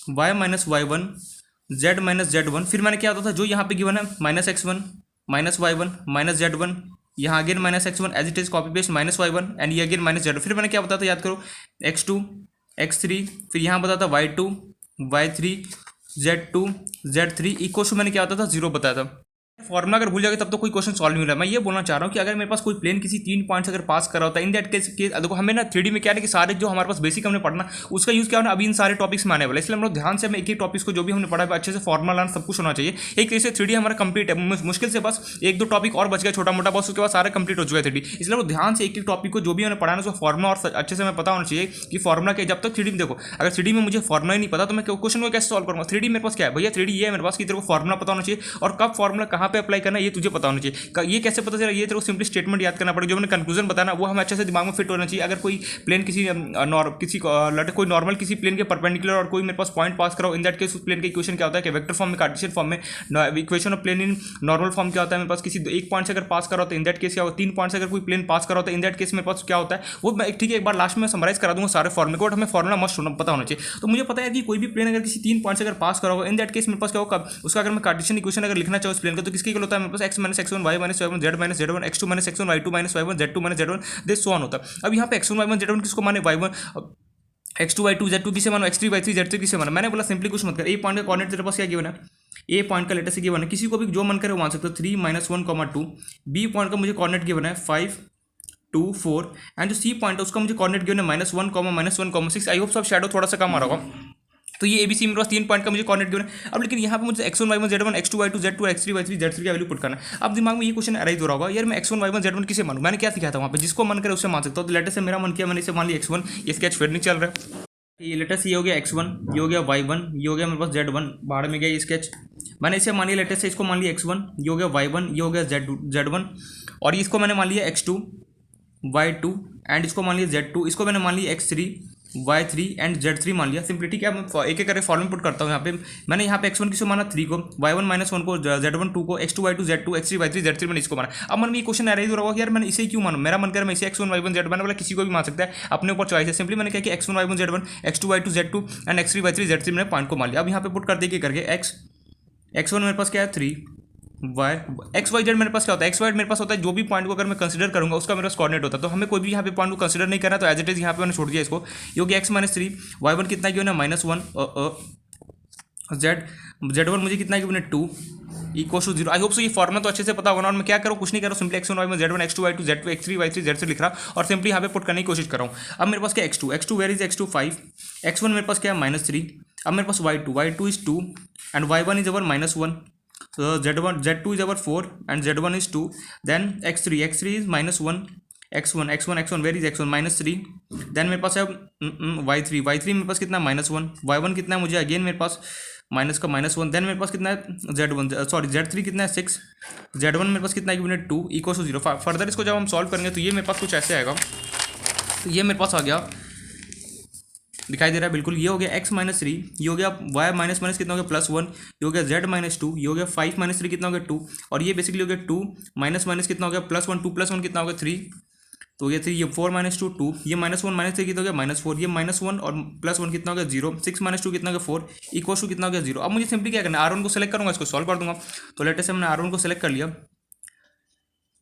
y minus y1, z minus z1। फिर मैंने क्या होता था जो यहाँ पे गिवन है -x1 minus y1 minus z1, यहाँ again -x1 as it is copy paste -y1 and ये अगेन -z1। फिर मैंने क्या बताया था, याद करो x2 x3, फिर यहाँ बताया था y2 y3 z2 z3 equal to मैंने क्या होता था 0 बताया था। फॉर्मुला अगर भूल जाएगा तब तो कोई क्वेश्चन सॉल्व नहीं हो रहा है। मैं ये बोलना चाह रहा हूँ कि अगर मेरे पास कोई प्लेन किसी 3 पॉइंट्स अगर पास कर रहा होता है, इन दैट केस देखो हमें ना 3D में क्या है कि सारे जो हमारे पास बेसिक हमने पढ़ना उसका यूज़ क्या होना अभी इन सारे टॉपिक्स में आने वाला है। इसलिए हम लोग ध्यान से हमें एक एक टॉपिक्स को जो भी हमने पढ़ा है अच्छे से फॉर्मुला लाना सब कुछ होना चाहिए। एक तरह से 3D हमारा कंप्लीट है, मुश्किल से बस 1-2 टॉपिक और बच गया छोटा मोटा, बस उसके बाद सारा कंप्लीट हो चुका है 3D। इसलिए वो ध्यान से एक एक टॉपिक को जो भी हमने पढ़ाना उसका फॉर्मुला और अच्छे से हमें पता होना चाहिए कि फॉर्मुला क्या। जब तक 3D में देखो अगर 3D में मुझे फॉर्मुला ही नहीं पता तो मैं क्वेश्चन को कैसे सॉल्व करूँगा। 3D मेरे पास क्या है भैया, 3D ये है मेरे पास कि तेरे को फॉर्मुला पता होना चाहिए और कब फॉर्मुला कहाँ पे अप्लाई करना है ये तुझे पता होना चाहिए। ये कैसे पता चला, ये तेरे को सिंपली स्टेटमेंट याद करना पड़ेगा, जो मैंने कंक्लूजन बताना वो हमें अच्छे से दिमाग में फिट होना चाहिए। अगर कोई प्लेन कोई नॉर्मल किसी प्लेन के परपेंडिकुलर और कोई मेरे पास पॉइंट पास कराओ, इन दैट केस उस प्लेन का इक्वेशन क्या होता है कि वेक्टर फॉर्म में, कार्टेशियन फॉर्म में, equation of plane in normal form क्या होता है मेरे पास किसी 1 पॉइंट से अगर पास करा होता है, इन दैट केस क्या होता है 3 पॉइंट से अगर कोई प्लेन पास करा होता है, इन दैट केस मेरे पास क्या होता है वो मैं ठीक है एक बार लास्ट में समराइज करा दूंगा सारे फॉर्मुले को, हमें फॉर्मुला मस्ट पता होना चाहिए। तो मुझे पता है कि कोई भी प्लेन अगर किसी 3 पॉइंट से अगर पास करा होगा, इन दैट केस मेरे पास क्या होगा उसका अगर मैं कार्टेशियन इक्वेशन अगर लिखना चाहूँ उस प्लेन का तो किसके होता है मेरे पास x minus x1 y minus y1 z minus z1 x2 minus x1 y2 minus y1 z2 minus z1 this so on होता है। अब यहाँ पे x1 y1 z1 किसको माने, y1 x2 y2 z2 किसे मानो, x3 y3 z3 किसे मानो। मैंने बोला सिंपली कुछ मत कर, ए पॉइंट का कोऑर्डिनेट तेरे पास क्या गिवन है ए पॉइंट का लेटर से गिवन है, किसी को भी जो मन करे वो मान सकते हो, 3 -1, 2। बी पॉइंट का मुझे कॉर्डिनेट गिवन है 5 2 4 एंड जो सी पॉइंट है उसका मुझे कॉर्डिनेट गिवन है -1, -1, 6। आई होप सब शैडो थोड़ा सा कम आ रहा होगा। तो ये ABC मेरे पास 3 पॉइंट का मुझे कॉर्डिनेट गिवन है। अब लेकिन यहाँ पे मुझे x1 y1 z1 x2 y2 z2 x3 y3 z3 का वैल्यू पुट करना है। अब दिमाग में ये क्वेश्चन अराइज हो रहा होगा, यार मैं x1 y1 z1 किसे मानूं? मैंने क्या सिखाया था वहाँ पे, जिसको मन करे उससे मान सकता हूँ। तो लेटर से मेरा मन किया, मैंने इसे मान लिया x1, ये स्केच फिर नहीं चल रहा है। ये लेटर से ये हो गया x1, ये हो गया y1, ये हो गया मेरे पास z1, बाहर में गया ये स्केच। मैंने इसे मान लिया लेटर से, इसको मान लिया x1, ये हो गया y1, ये हो गया z1, और इसको मैंने मान लिया x2 y2 एंड इसको मान लिया z2, इसको मैंने मान लिया x3 y3 एंड z3 मान लिया। सिंपली ठीक है, मैं एक एक करके फॉर्मूला पुट करता हूँ। यहाँ पे मैंने यहाँ पे x1 किसको माना 3 को, y1 -1 को, z1 2 को, x2 y2 z2 x3 y3 z3 मैंने इसको माना। अब मन में ये क्वेश्चन अराइज हो रहा होगा कि यार मैंने इसे क्यों मानूं, मेरा मन कर मैं इसे x1 y1 z1 वाला किसी को भी मान सकता है, अपने ऊपर चॉइस है। सिंपली मैंने कहा कि x1 y1 z1 x2 y2 z2 and x3 y3 z3 मैंने पॉइंट को मान लिया। अब यहाँ पे पुट कर दिए करके x1 मेरे पास क्या है 3 एक्स वाई जेड मेरे पास क्या होता है, एक्स वाई मेरे पास होता है जो भी पॉइंट को अगर मैं कंसीडर करूंगा उसका मेरे पास कोऑर्डिनेट होता है। तो हमें कोई भी यहाँ पे पॉइंट को कंसीडर नहीं करना, तो एज इट इज यहाँ पे मैंने छोड़ दिया इसको। ये हो गया x -3, y1 कितना क्यों ना -1, z1 मुझे कितना क्यों ना 2 = 0। आई होप सो ये फॉर्मूला तो अच्छे से पता होगा ना। और मैं क्या करूँ, कुछ नहीं कर रहा हूँ, simply x1 y1 z1 x2 y2 z2 x3 y3 z3 लिख रहा और सिंपली यहाँ पे पुट करने की कोशिश कर रहा हूँ। अब मेरे पास क्या x2 where is x2 5, x1 मेरे पास क्या है -3, अब मेरे पास y2 is 2 and y1 is our -1, so z2 is our 4 and z1 is 2, then x3 is -1, x1 where is x1 -3, then मेरे पास है y3 मेरे पास कितना -1, y1 कितना है मुझे अगेन मेरे पास -1, then मेरे पास कितना है z3 कितना है 6, z1 मेरे पास कितना है यूनिट 2 = 0। फर्दर इसको जब हम सॉल्व करेंगे तो ये मेरे पास कुछ ऐसे आएगा। तो ये मेरे पास आ गया, दिखाई दे रहा है बिल्कुल। ये हो गया x -3, ये हो गया y माइनस कितना हो गया +1, ये हो गया z -2, ये हो गया 5 -3 कितना हो गया 2, और ये बेसिकली हो गया 2 माइनस कितना हो गया +1, 2 + 1 कितना हो गया 3, तो ये 3, ये 4 -2 2, ये -1 -3 कितना हो गया -4, ये -1 और +1 कितना हो गया 0, 6 -2 कितना हो गया 4 = कितना हो गया 0। अब मुझे सिंपली क्या करना है, R1 को सेलेक्ट करूँगा, इसको सॉल्व कर दूंगा। तो लेटर से मैंने R1 को सेलेक्ट कर लिया।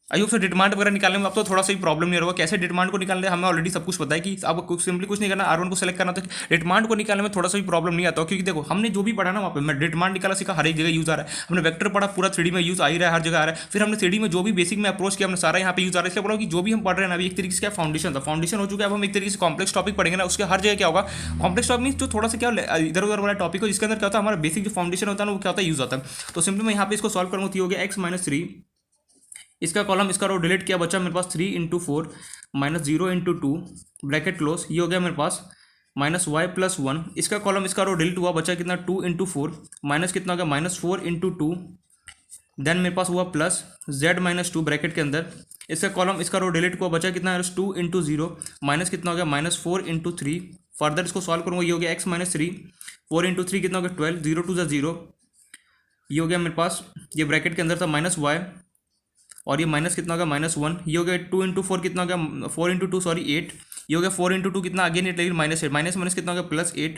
आई होप से डिमांड वगैरह निकालने में अब तो थोड़ा सा ही प्रॉब्लम नहीं होगा। कैसे डिमांड को निकालने हमें ऑलरेडी सब कुछ पता है कि अब सिंपली कुछ नहीं करना, R1 को सेलेक्ट करना। तो डिमांड को निकालने में थोड़ा सा भी प्रॉब्लम नहीं आता, क्योंकि देखो हमने जो भी पढ़ा ना वहाँ पे मैं डिमांड निकाला सीखा, हर एक जगह यूज आ रहा है। हमने वेक्टर पढ़ा, पूरा 3D में यूज आ ही रहा है, हर जगह आ रहा है। फिर हमने 3D में जो भी बेसिक में अप्रोच किया हमने सारा यहाँ पे यूज आ रहा है। इसलिए बोला कि जो भी हम पढ़ रहे हैं ना अभी एक तरीके से क्या फाउंडेशन था, फाउंडेशन हो चुका है। अब हम एक तरीके से कॉम्प्लेक्स टॉपिक पढ़ेंगे ना, उसके हर जगह क्या होगा कॉम्प्लेक्स टॉपिक मीन जो थोड़ा सा क्या इधर उधर वाला टॉपिक हो, जिसके अंदर क्या होता है हमारा बेसिक जो फाउंडेशन होता है ना वो क्या होता है यूज आता है। तो सिंपली मैं यहाँ पे इसको सॉल्व करूँगा। तो हो गया x -3, इसका कॉलम इसका रो डिलीट किया, बचा मेरे पास 3 × 4 -0 × 2 ब्रैकेट क्लोज। ये हो गया मेरे पास -y + 1, इसका कॉलम इसका रो डिलीट हुआ, बचा कितना 2 × 4 माइनस कितना हो गया -4 × 2, देन मेरे पास हुआ प्लस z -2 ब्रैकेट के अंदर, इसका कॉलम इसका रो डिलीट हुआ, बचा कितना 2 × 0 माइनस कितना हो गया -4 × 3। फर्दर इसको सॉल्व करूँगा। ये हो गया x -3, 4 × 3 कितना हो गया 12, 0 2 0। ये हो गया मेरे पास, ये ब्रैकेट के अंदर था -y और ये माइनस कितना हो गया -1। ये हो गया 2 × 4 कितना हो गया 4 × 2 सॉरी 8। ये हो गया 4 × 2 कितना अगेन 8 लेकिन -8 माइनस कितना हो गया +8।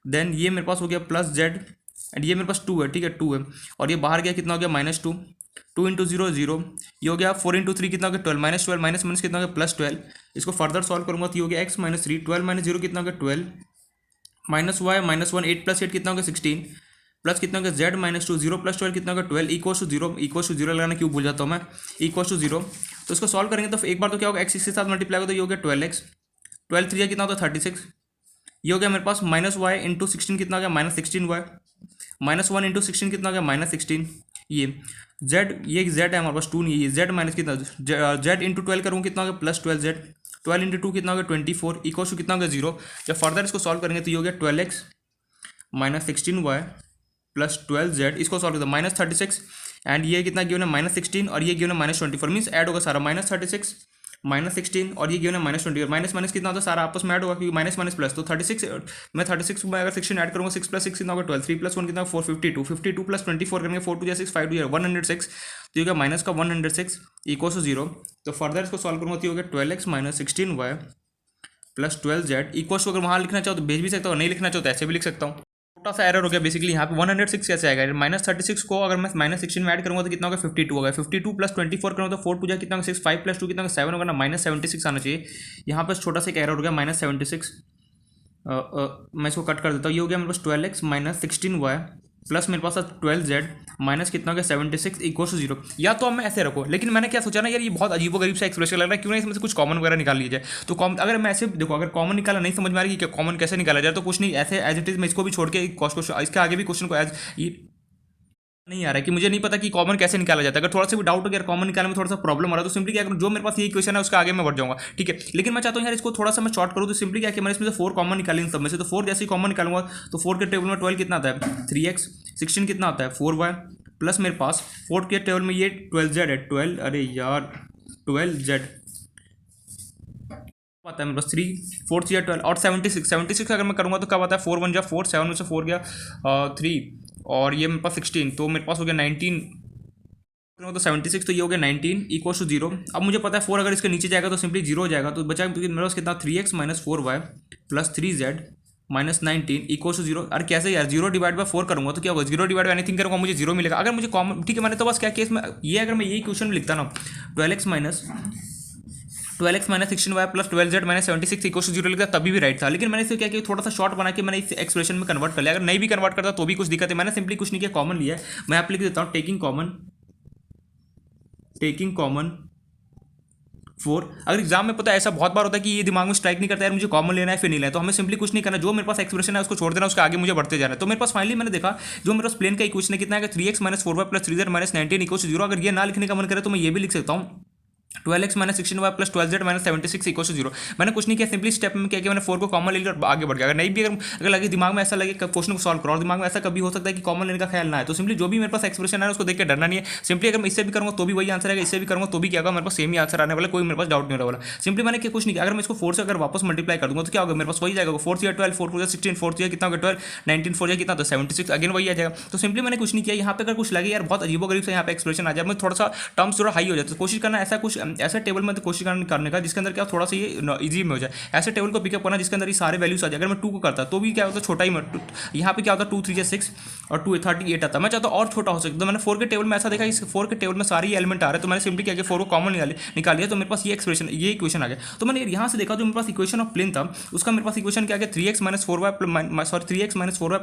देन ये मेरे पास हो गया +z एंड ये मेरे पास 2 है, ठीक है 2 है, और ये बाहर गया कितना हो गया -2, 2 × 0 0। ये हो गया 4 × 3 कितना हो गया 12, -12 माइनस कितना हो गया +12। इसको फर्दर सॉल्व करूँगा तो ये हो गया x -3, 12 - 0 कितना हो गया 12, -y -1 8 + 8 कितना हो गया 16, प्लस कितना हो गया z -2, 0 + 12 कितना होगा 12 = 0 लगाना क्यों भूल जाता हूँ मैं, = 0। तो इसको सॉल्व करेंगे तो एक बार तो क्या होगा x के साथ मल्टीप्लाई होगा तो ये हो गया 12x, 12 3 कितना होता है 36। ये हो गया मेरे पास -y × 16 कितना हो गया -16y, -1 × 16 कितना हो गया -16। ये z है हमारे पास 2 नहीं है, ये z माइनस कितना z × 12 करूँगा कितना हो गया +12z, 12 × 2 कितना हो गया 24 = कितना हो गया 0। जब फर्दर इसको सॉल्व करेंगे तो ये हो गया 12x -16y + 12z, इसको सॉल्व करता है -36 एंड ये कितना गिवन है -16 और ये गिवन है -24 मीन्स ऐड होगा सारा -36 -16 और ये गिवन है -20 माइनस कितना होता है सारा आपस में ऐड होगा क्योंकि माइनस प्लस। तो 36 मैं 36 में अगर 16 ऐड करूँगा 6 + 6 कितना होगा 12, 3 + 1 कितना 4 52, 52 + 24 करेंगे 4 2 6 5 2 106। तो ये होगा माइनस का 106 = 0। तो फर्दर इसको सॉल्व करूँगा तो ये हो गया 12x -16y + 12z = अगर वहाँ लिखना चाहो तो भेज भी सकता हूँ, नहीं लिखना चाहो तो ऐसे भी लिख सकता हूँ। छोटा सा एरर हो गया बेसिकली यहाँ पे 106 कैसे आएगा, -36 को अगर मैं -16 में ऐड करूँगा तो कितना होगा 52 होगा, 52 + 24 करूँगा तो 4 2 कितना होगा 6, 5 + 2 कितना होगा 7 होगा ना, -76 आना चाहिए। यहाँ पर छोटा सा एक एरर हो गया -76। मैं इसको कट कर देता हूँ। ये हो गया मेरे पास 12x -16y प्लस मेरे पास 12z माइनस कितना हो गया 76 इक्वल टू 0। या तो मैं ऐसे रखो, लेकिन मैंने क्या सोचा ना यार, ये बहुत अजीबो गरीब सा एक्सप्रेशन लग रहा है, क्यों नहीं इसमें से कुछ कॉमन वगैरह निकाल लीजिए। तो अगर मैं ऐसे देखो, अगर कॉमन निकाला नहीं समझ में आ रही कि कॉमन कैसे निकाला जाए, तो कुछ नहीं, ऐसे एज इट इज मैं इसको भी छोड़ के इसके आगे भी क्वेश्चन को एज ये नहीं आ रहा है कि मुझे नहीं पता कि कॉमन कैसे निकाला जाता है। अगर थोड़ा सा भी डाउट हो गया कॉमन निकालने में थोड़ा सा प्रॉब्लम आ रहा है, तो सिंपली क्या करूँ, जो मेरे पास ये इक्वेशन है उसका आगे मैं बढ़ जाऊंगा, ठीक है। लेकिन मैं चाहता हूँ यार इसको थोड़ा सा मैं शॉर्ट करूँ, तो सिंपली क्या कि मैंने इसमें से 4 कॉमन निकाले इन सब में से। तो 4 जैसे ही कॉमन निकालूंगा तो 4 के टेबल में 12 कितना आता है 3x, 16 कितना आता है 4y, प्लस मेरे पास 4 के टेबल में ये 12z है 12, अरे यार 12z आता है मेरे पास 3, 4 या 12 और 76 अगर मैं करूँगा तो क्या आता है 4 1 जा 4, 7 में से 4 गया 3 और ये मेरे पास 16, तो मेरे पास हो गया 19, तो 76, तो ये हो गया 19 इक्वल टू 0। अब मुझे पता है 4 अगर इसके नीचे जाएगा तो सिंपली 0 हो जाएगा, तो बचा मेरे पास कितना 3x minus 4y plus 3z minus 19 equal to 0। अरे कैसे यार, 0 डिवाइड बाय 4 करूँगा तो क्या होगा, 0 डिवाइड बाय एनीथिंग करूँगा मुझे 0 मिलेगा। अगर मुझे कॉमन, ठीक है, मैंने तो बस क्या केस में ये, अगर मैं यही क्वेश्चन में लिखता ना 12x minus 16y plus 12z minus 76 equal to 0 लिखा तभी भी राइट था। लेकिन मैंने इसे क्या किया, थोड़ा सा शॉर्ट बना के मैंने इस एक्सप्रेशन में कन्वर्ट कर लिया। अगर नहीं भी कन्वर्ट करता तो भी कुछ दिक्कत है, मैंने सिंपली कुछ नहीं किया, कॉमन लिया है। मैं आप लिख देता हूँ टेकिंग कॉमन 4। अगर एग्जाम में पता है ऐसा बहुत बार होता है कि ये दिमाग में स्ट्राइक नहीं करता है मुझे कॉमन लेना है फिर नहीं लेना है, तो हमें सिंपली कुछ नहीं करना, जो मेरे पास एक्सप्रेशन है उसको छोड़ देना, उसके आगे मुझे बढ़ते जाना है। तो मेरे पास फाइनली मैंने देखा जो मेरे पास प्लेन का इक्वेशन है कितना है 3x minus 4y plus 3z minus 19 equal to 0। अगर ये ना लिखने का मन करे तो मैं ये भी लिख सकता हूँ 12x minus 16y plus 12z minus 76 equal to 0। मैंने कुछ नहीं किया, सिंपली स्टेप में क्या किया, मैंने 4 को कॉमन ले लिया और आगे बढ़ गया। अगर नहीं भी अगर लगे दिमाग में ऐसा लगे क्वेश्चन को सॉल्व करो और दिमाग में ऐसा कभी हो सकता है कि कॉमन लेने का ख्याल ना है, तो सिंपली जो भी मेरे पास एक्सप्रेशन है उसको देख के डरना नहीं है। सिंपली अगर मैं इससे भी करूँगा तो भी वही आंसर आएगा, इससे भी करूँगा तो भी क्या होगा, मेरे पास सेम ही आंसर आने वाला, कोई मेरे पास डाउट नहीं होने वाला। सिंपली मैंने क्या कुछ नहीं किया, अगर मैं इसको 4 से अगर वापस मल्टीप्लाई कर दूंगा तो क्या होगा, मेरे पास वही जाएगा 4 या 12, 4 4 16, 4 कितना होगा 12, 19 4 कितना, तो 76 अगेन वही आ जाएगा। तो सिंपली मैंने कुछ नहीं किया। यहाँ पे अगर कुछ लगे यार बहुत अजीबो गरीब से यहाँ पे एक्सप्रेशन आ जाए, मैं थोड़ा सा टर्म्स थोड़ा हाई हो जाता है, कोशिश करना ऐसा कुछ ऐसा टेबल में कोशिश करने का जिसके अंदर क्या थोड़ा सा ये इजी में हो जाए। ऐसे टेबल को पिकअप करना जिसके अंदर ये सारे वैल्यूज आ जाए। अगर मैं 2 को करता तो भी क्या होता है छोटा ही, यहाँ पे क्या होता है 2 3 6 और 2 38 आता। मैं चाहता हूँ और छोटा हो सकता, तो मैंने 4 के टेबल में ऐसा देखा इस 4 के टेबल में सारे एलिमेंट आ रहे हैं, तो मैंने सिंपली क्या किया 4 को कॉमन निकाल लिया, तो मेरे पास ये एक्सप्रेशन ये इक्वेशन आ गया। तो मैंने यहाँ से देखा जो मेरे पास इक्वेशन ऑफ प्लेन था उसका मेरे पास इक्वेशन क्या आ गया 3x minus 4y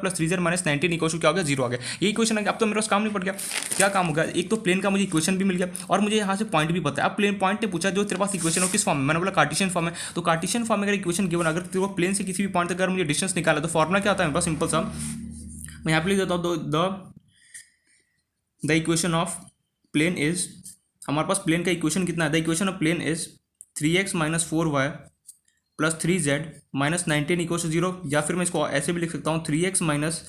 plus 3z minus 19 equal to क्या हो गया 0 आ गया। ये इक्वेशन आ गया। अब तो मेरे पास काम नहीं पड़ गया, क्या काम होगा, एक तो प्लेन का मुझे इक्वेशन भी मिल गया और मुझे यहाँ से पॉइंट भी पता है। अब प्लेन पॉइंट ने पूछा जो तेरे पास इक्वेशन हो किस फॉर्म में, मैंने बोला कार्टेशियन फॉर्म है। तो कार्टेशियन फॉर्म में अगर इक्वेशन गिवन, अगर तेरे को प्लेन से किसी भी पॉइंट तक अगर मुझे डिस्टेंस निकाला तो फॉर्मुला क्या आता है मेरे पास सिंपल सा, मैं यहाँ पे लिख देता हूँ the equation of plane is, हमारे पास प्लेन का इक्वेशन कितना है, the equation of plane is 3x minus 4y plus 3z minus 19 equal to 0। या फिर मैं इसको ऐसे भी लिख सकता हूँ 3x minus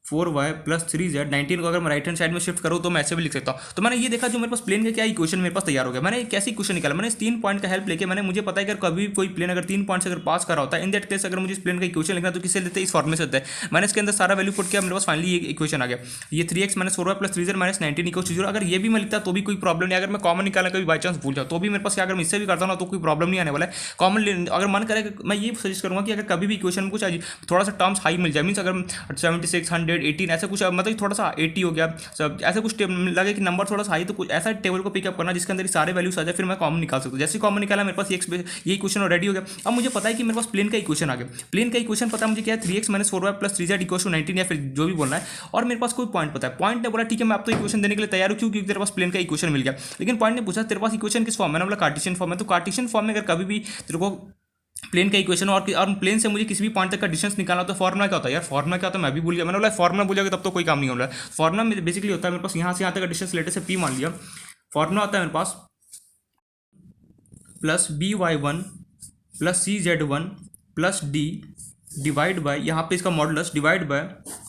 4y plus 3z 19 को अगर मैं राइट हैंड साइड में शिफ्ट करूँ तो मैं ऐसे भी लिख सकता हूँ। तो मैंने ये देखा जो मेरे पास प्लेन का क्या इक्वेशन मेरे पास तैयार हो गया। मैंने कैसी इक्वेशन निकाला, मैंने इस 3 पॉइंट का हेल्प लेके मैंने मुझे पता है कि कभी कोई प्लेन अगर 3 पॉइंट से अगर पास करा होता है, इन दैट केस अगर मुझे इस प्लेन का इक्वेशन लिखना तो किससे लेते हैं, इस फॉर्म में से होता है। मैंने इसके अंदर सारा वैल्यू पुट किया, मेरे पास फाइनली ये इक्वेशन आ गया, ये 3x minus 4y plus 3z minus 19 equal to 0। अगर ये भी मैं लिखता तो भी कोई प्रॉब्लम नहीं, अगर मैं कॉमन निकालना कभी बाई चांस भूल जाऊँ तो भी मेरे पास क्या, अगर मैं इससे भी करता हूँ तो कोई प्रॉब्लम नहीं आने वाला है। कॉमन अगर मन करे, मैं ये सजेस्ट करूँगा कि अगर कभी भी इक्वेशन में कुछ थोड़ा सा टर्म्स हाई मिल जाए, मीन्स अगर 76 100 18 ऐसा कुछ मतलब थोड़ा सा 80 हो गया सब ऐसा कुछ लगे कि नंबर थोड़ा सा हाई, तो कुछ ऐसा टेबल को पिकअप करना जिसके अंदर सारे वैल्यूज आ जाए, फिर मैं कॉमन निकाल सकता हूँ। जैसे कॉमन निकाला मेरे पास ये इक्वेशन रेडी हो गया। अब मुझे पता है कि मेरे पास प्लेन का इक्वेशन आ गया। प्लेन का इक्वेशन पता है मुझे क्या है 3x minus 4y plus 3z equal to 19 या फिर जो भी बोलना है, और मेरे पास कोई पॉइंट पता है। पॉइंट ने बोला ठीक है मैं आपको इक्वेशन देने के लिए तैयार हूँ, क्योंकि तेरे पास प्लेन का इक्वेशन मिल गया। लेकिन पॉइंट ने पूछा तेरे पास इक्वेशन किस फॉर्म में, मैंने बोला कार्टेशियन फॉर्म में। तो कार्टेशियन फॉर्म में अगर कभी भी तेरे को प्लेन का इक्वेशन और प्लेन से मुझे किसी भी पॉइंट तक का डिस्टेंस निकालना तो फॉर्मुला क्या होता है यार, फॉर्मुला क्या होता है मैं भी भूल गया। मैंने बोला फॉर्मुला भूल जाएगा तब तो कोई काम नहीं होगा। फॉर्मुला में बेसिकली होता है मेरे पास यहाँ से यहाँ तक का डिस्टेंस लेटे से p मान लिया, फॉर्मुला होता है मेरे पास plus by1 plus cz1 plus d divide by, यहाँ पे इसका modulus divide by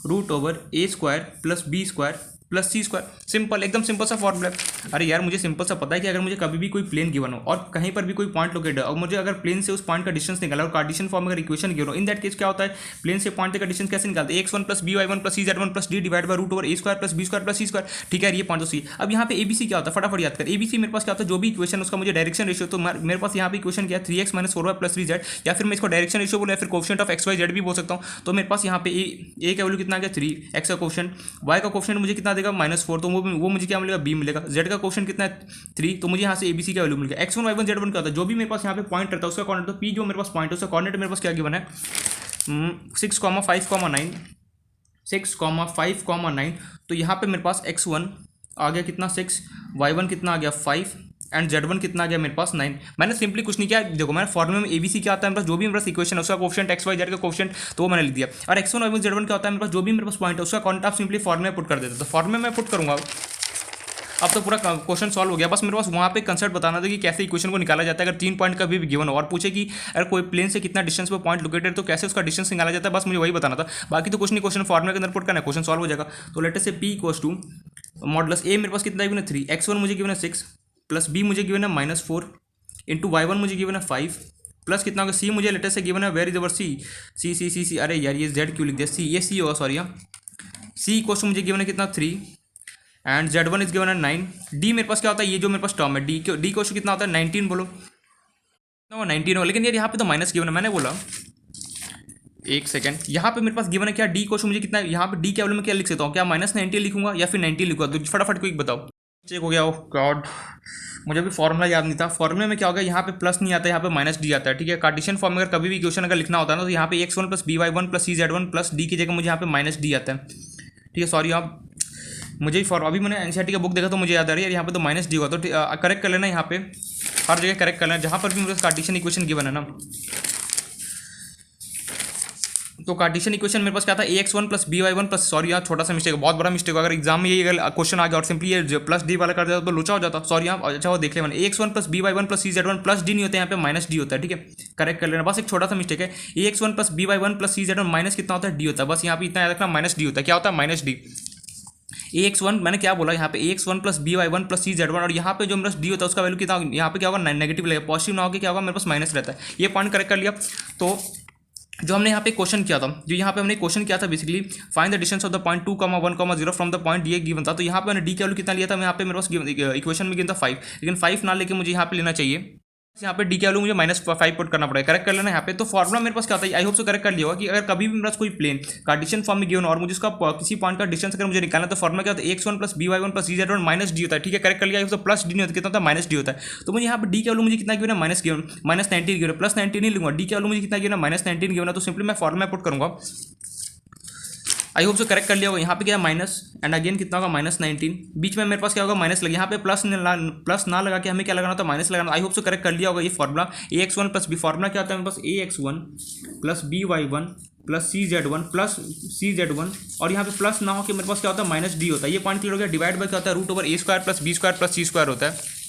root over a square plus b square plus C square. Simple, एकदम सिंपल सा फॉर्मूला है। अरे यार मुझे सिंपल सा पता है कि अगर मुझे कभी भी कोई प्लेन गिवन हो और कहीं पर भी कोई पॉइंट लोकेट है और मुझे अगर प्लेन से उस पॉइंट का डिस्टेंस निकाला और कार्टेशियन फॉर्म में अगर इक्वेशन गिवन हो, इन दैट केस क्या होता है प्लेन से पॉइंट का डिस्टेंस कैसे निकालते हैं, x1 plus by1 plus cz1 plus d divide by root over a square plus b square plus C square. ठीक है ये पॉइंट तो सी। अब यहाँ पे ABC क्या होता है फटाफट याद कर, ABC मेरे पास क्या होता है जो भी इक्वेशन उसका मुझे डायरेक्शन रेशियो, तो मेरे पास यहाँ पे इक्वेशन क्या है 3x minus 4y plus 3z, या फिर मैं इसको डायरेक्शन रेशियो बोला या फिर कोफिशिएंट ऑफ xyz भी बोल सकता हूँ। तो मेरे पास यहाँ पे a का वैल्यू कितना आ गया 3, x का कोफिशिएंट, y का कोफिशिएंट मुझे कितना देगा -4, तो वो मुझे क्या मिलेगा b मिलेगा, z का क्वेश्चन कितना है 3, तो मुझे यहाँ से ABC का वैल्यू मिल गया। x1 y1 z1 क्या होता है जो भी मेरे पास यहाँ पे पॉइंट रहता है उसका कोऑर्डिनेट, तो p जो मेरे पास पॉइंट है उसका कोऑर्डिनेट मेरे पास क्या गिवन है 6,5,9 6,5,9, तो यहाँ पे मेरे पास x1 आ गया कितना 6, y1 कितना आ गया 5 एंड z1 कितना आ गया मेरे पास 9। मैंने सिंपली कुछ नहीं किया, देखो मैंने फॉर्मूले में ABC क्या आता है मेरे पास, जो भी मेरे पास इक्वेशन है उसका कोफिशिएंट x y z का कोफिशिएंट तो वो मैंने लिख दिया, और x1 y1 z1 क्या होता है मेरे पास, जो भी मेरे पास पॉइंट है उसका कॉन्ट आप सिंपली फॉर्मूले में पुट कर देते, तो फॉर्मूले में पुट करूँगा। अब तो पूरा क्वेश्चन सॉल्व हो गया, बस मेरे पास वहाँ पे कंसेप्ट बताना था कि कैसे इक्वेशन को निकाला जाता है अगर 3 पॉइंट का भी गिवन हो, और पूछे कि अगर कोई प्लेन से कितना डिस्टेंस पे पॉइंट लोकेटेड तो कैसे उसका डिस्टेंस निकाला जाता है, बस मुझे वही बताना था। बाकी तो कुछ नहीं, क्वेश्चन फॉर्मूले के अंदर पुट करना है, क्वेश्चन सॉल्व हो जाएगा। तो late us say P equals to modulus A मेरे पास कितना गिवन है 3, x1 मुझे गिवन है 6 प्लस B मुझे गिवन है -4 इंटू y1 मुझे गिवन है 5 प्लस कितना होगा C मुझे लेटर से गिवन है, वेर इज अवर C, अरे यार ये Z क्यों लिख दिया, C ये C होगा, सॉरी हाँ, C इक्वल्स टू मुझे गिवन है कितना 3 एंड z1 इज गिवन है 9। D मेरे पास क्या होता है, ये जो मेरे पास टर्म है D क्वेश्चन कितना होता है 19, बोलो 19 हो, लेकिन यार यहाँ पे तो माइनस गिवन है, मैंने बोला एक सेकंड, यहाँ पे मेरे पास गिवन है क्या D क्वेश्चन मुझे कितना है, यहाँ पे D के वैल्यू में क्या लिख सकता हूँ, क्या -19 लिखूंगा या फिर 90 लिखूंगा, तो फटाफट क्विक बताओ। चेक हो गया, ओह गॉड मुझे भी फॉर्मूला याद नहीं था। फॉर्मूले में क्या होगा, यहाँ पे प्लस नहीं आता है, यहाँ पे -D आता है, ठीक है। कार्टेशियन फॉर्म में अगर कभी भी इक्वेशन अगर लिखना होता है ना, तो यहाँ पे x1 + by1 + cz1 + D की जगह मुझे यहाँ पे -D आता है, ठीक है। सॉरी आप मुझे अभी मैंने एनसीईआरटी का बुक देखा तो मुझे याद आ रही है, यहाँ पे तो -D होगा, तो करेक्ट कर लेना, यहाँ पे हर जगह करेक्ट कर लेना जहाँ पर भी मुझे कार्टेशियन इक्वेशन गिवन है ना। तो कार्टेशियन इक्वेशन मेरे पास क्या था, ax1 + by1 + सॉरी यार छोटा सा मिस्टेक, बहुत बड़ा मिस्टेक, अगर एग्जाम में ये अगर क्वेश्चन आ गया और सिंपली ये +D वाला कर देता तो लोचा हो जाता, सॉरी आप अच्छा वो देख ले मैंने, ax1 + by1 + cz1 + D नहीं होता है, यहाँ पे -D होता है, ठीक है। करेक्ट कर लेना, बस एक छोटा सा मिस्टेक है, ax1 + by1 + cz1 माइनस कितना होता है D होता है, बस यहाँ पे इतना याद रखना -D होता है, क्या होता है -D। ax1 मैंने क्या बोला, यहाँ पे ax1 + by1 + cz1, और यहाँ पे जो मेरे पास D होता है उसका वैल्यू कितना, यहाँ पे क्या होगा नेगेटिव लगेगा, पॉजिटिव ना होकर क्या होगा मेरे पास माइनस रहता है, ये पॉइंट करेक्ट कर लिया। तो जो हमने यहाँ पे क्वेश्चन किया था, जो यहाँ पे हमने क्वेश्चन किया था basically find the distance of the point 2,1,0 from the point ये गिवन था, तो यहाँ पे मैंने D की वैल्यू कितना लिया था, मैं यहाँ पे मेरे पास इक्वेशन में गिवन था 5, लेकिन 5 ना लेके मुझे यहाँ पे लेना चाहिए, यहाँ पे D की वैल्यू मुझे -5 पुट करना पड़ेगा, करेक्ट कर लेना यहाँ पे। तो फॉर्मुला मेरे पास क्या होता है, आई होप सो करेक्ट कर लिया होगा कि अगर कभी भी मेरे पास कोई प्लेन कार्टेशियन फॉर्म में गिवन और मुझे उसका किसी पॉइंट का डिस्टेंस अगर मुझे निकालना, तो फॉर्मुला क्या होता है, ax1 + by1 + cz1 -D होता है, ठीक है। करेक्ट कर लिया, तो +D नहीं होता, कितना होता है -D होता है। तो मुझे यहाँ पे D की वैल्यू मुझे कितना गिवन है, -19 गिवन, +19 नहीं लूंगा, D की वैल्यू मुझे कितना गिवन है -19 गिवन है, तो सिंपली मैं फॉर्मुला पुट करूंगा। आई होप से करेक्ट कर लिया होगा, यहाँ पे क्या है माइनस एंड अगेन कितना होगा -19, बीच में मेरे पास क्या होगा माइनस लगे, यहाँ पे प्लस ना लगा के हमें क्या लगाना था माइनस लगाना। आई होप से करेक्ट कर लिया होगा ये फॉर्मुला, ax1 + b, फॉर्मुला क्या होता है मेरे पास ax1 + by1 + cz1 और यहाँ पे प्लस ना हो कि मेरे पास क्या होता है -D होता है, ये पॉइंट क्लियर हो गया। डिवाइड बाय क्या होता है √a² + b² + c² होता है।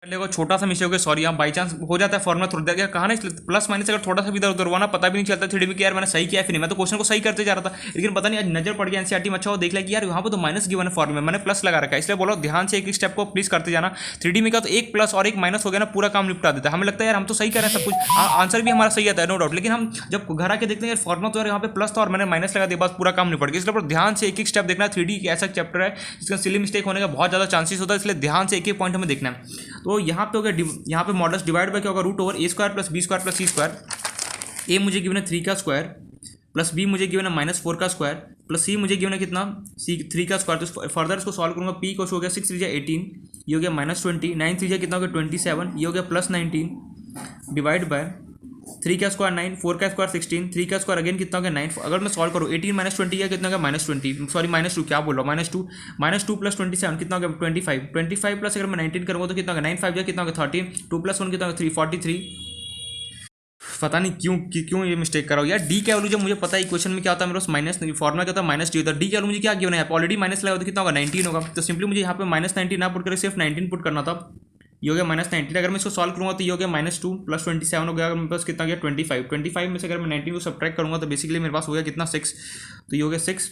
को छोटा सा मिस्टेक हो गया, सॉरी यहाँ बाई चांस हो जाता है, फॉर्मुला थोड़ा देर कहा ना, इसलिए प्लस माइनस अगर थोड़ा सा भी इधर उधर हुआ ना, पता भी नहीं चलता 3D में कि यार मैंने सही किया फिर नहीं, मैं तो क्वेश्चन को सही करते जा रहा था, लेकिन पता नहीं आज नजर पड़ गया एनसीईआरटी में, अच्छा वो देख लिया कि यार यहाँ पे तो माइनस गिवन है फॉर्मुला में, मैंने प्लस लगा रखा है, इसलिए बोलो ध्यान से एक स्टेप को प्लीज करते जाना। 3D में क्या तो एक प्लस और एक माइनस हो गया ना, पूरा काम निपटा देता है, हमें लगता है यार हम तो सही कर रहे हैं सब कुछ, आंसर भी हमारा सही आता है नो डाउट, लेकिन हम जब घर आके देखते हैं यार फॉर्मुला तो यार यहाँ पे प्लस था और मैंने माइनस लगा दिया, बस पूरा काम निपट गया। इसलिए ध्यान से एक एक स्टेप देखना। 3D ऐसा चैप्टर है जिसका सिली मिस्टेक होने का बहुत ज़्यादा चांसेस होता है, इसलिए ध्यान से एक एक पॉइंट हमें देखना है। तो यहाँ पे हो गया, यहाँ पे मॉडल्स डिवाइड बाय क्या होगा √a² + b² + c²। a मुझे गिवन है 3 का स्क्वायर प्लस b मुझे गिवन है -4 का स्क्वायर प्लस c मुझे गिवन है कितना 3 का स्क्वायर। तो फर्दर इसको सॉल्व करूँगा, p को हो गया 6 3 18, ये हो गया -20, 9 3 कितना हो गया 27, ये हो गया +19 डिवाइड बाय 3 का स्क्वायर 9, 4 का स्क्वायर 16, 3 का स्क्वायर अगेन कितना हो गया 9। अगर मैं सॉल्व करूँ 18 - 20 या कितना हो गया -20, सॉरी -2 क्या बोल रहा हूँ -2 + 27 कितना हो गया 25, 25 प्लस अगर मैं 19 करूँगा तो कितना होगा 9 5 कितना होगा 30, 2 + 1 कितना होगा 3 43। पता नहीं क्यों ये मिस्टेक कर रहा हूँ यार। डी का वैल्यू जब मुझे पता है इक्वेशन में क्या होता है मेरे पास माइनस फॉर्मुला क्या होता है -D होता है। डी का वैल्यू मुझे क्या गिवन है ऑलरेडी माइनस लगा तो कितना होगा 19 होगा, तो सिंपली मुझे यहाँ पे -19 ना पुट करके सिर्फ 19 पुट करना था। ये हो गया -19, अगर मैं इसको सॉल्व करूँगा तो ये हो गया -2 + 27 हो गया, अगर मेरे पास कितना गया 25 में से अगर मैं 19 को सब्ट्रैक्ट करूँगा तो बेसिकली मेरे पास हो गया कितना 6, तो ये हो गया 6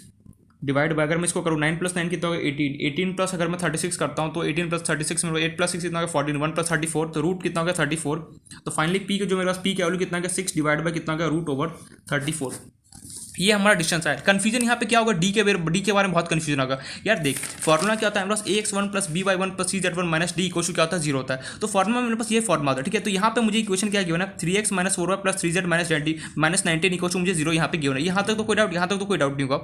डिवाइड बाय अगर मैं इसको करूँ 9 + 9 कितना होगा 18 प्लस अगर मैं 36 करता हूँ तो 18 + 36 में 8 + 6 कितना होगा 14, 1 + 34 तो रूट कितना होगा 34। तो फाइनली पी का जो मेरे पास पी का वैल्यू कितना होगा 6 डिवाइड बाय कितना होगा √34। ये हमारा डिस्टेंस है। कंफ्यूजन यहाँ पे क्या होगा डी के बारे में बहुत कंफ्यूजन होगा यार। देख फॉर्मुला क्या होता है मेरे पास ax1 + by1 + cz1 - d equal to क्या होता है 0 होता है। तो फॉर्मुला मेरे पास ये फॉर्मुला होता है, ठीक है। तो यहाँ पे मुझे इक्वेशन क्या गिवन है 3x - 4y + 3z - 19 equal to मुझे 0 यहाँ पे गिवन है। यहाँ तक तो कोई डाउट नहीं होगा।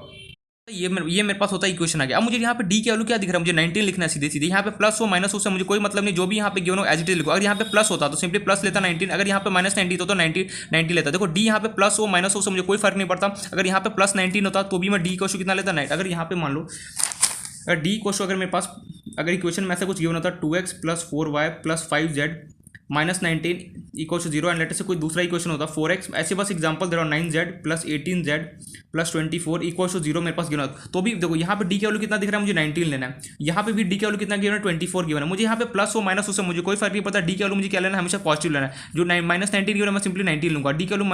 ये मेरे पास होता है इक्वेशन आ गया। अब मुझे यहाँ पे डी की वैल्यू क्या दिख रहा है, मुझे 19 लिखना है सीधे सीधे। यहाँ पे प्लस हो माइनस हो से मुझे कोई मतलब नहीं, जो भी यहाँ पे गिवन हो एज इट इज लिखो। अगर यहाँ पे प्लस होता तो सिंपली प्लस लेता 19, अगर यहाँ पे माइनस 90 तो 90 लेता। देखो डी यहाँ पे प्लस हो माइनस हो से मुझे कोई फर्क नहीं पड़ता। अगर यहाँ पे प्लस 19 होता तो भी मैं डी क्वेश्चन कितना लेता 9। अगर यहाँ पे मान लो अगर डी क्वेश्चन अगर मेरे पास अगर इक्वेशन में ऐसा कुछ गिवन होता 2x + 4y + 5z -19 = 0 and later से कोई दूसरा इक्वेशन होता 4x, ऐसे बस एग्जांपल दे रहा हूँ 9z + 18z + 24 = 0 मेरे पास गिवन होता। तो भी देखो यहाँ पे डी की वैल्यू कितना दिख रहा है, मुझे 19 लेना है। यहाँ पे भी डी की वैल्यू कितना गिवन है 24 गिवन है। मुझे यहाँ पे प्लस हो माइनस हो से मुझे कोई फर्क नहीं पड़ता। डी की वैल्यू मुझे क्या लेना है, हमेशा पॉजिटिव लेना है। जो -19 गिवन है मैं सिंपली 19 लूंगा। डी की वैल्यू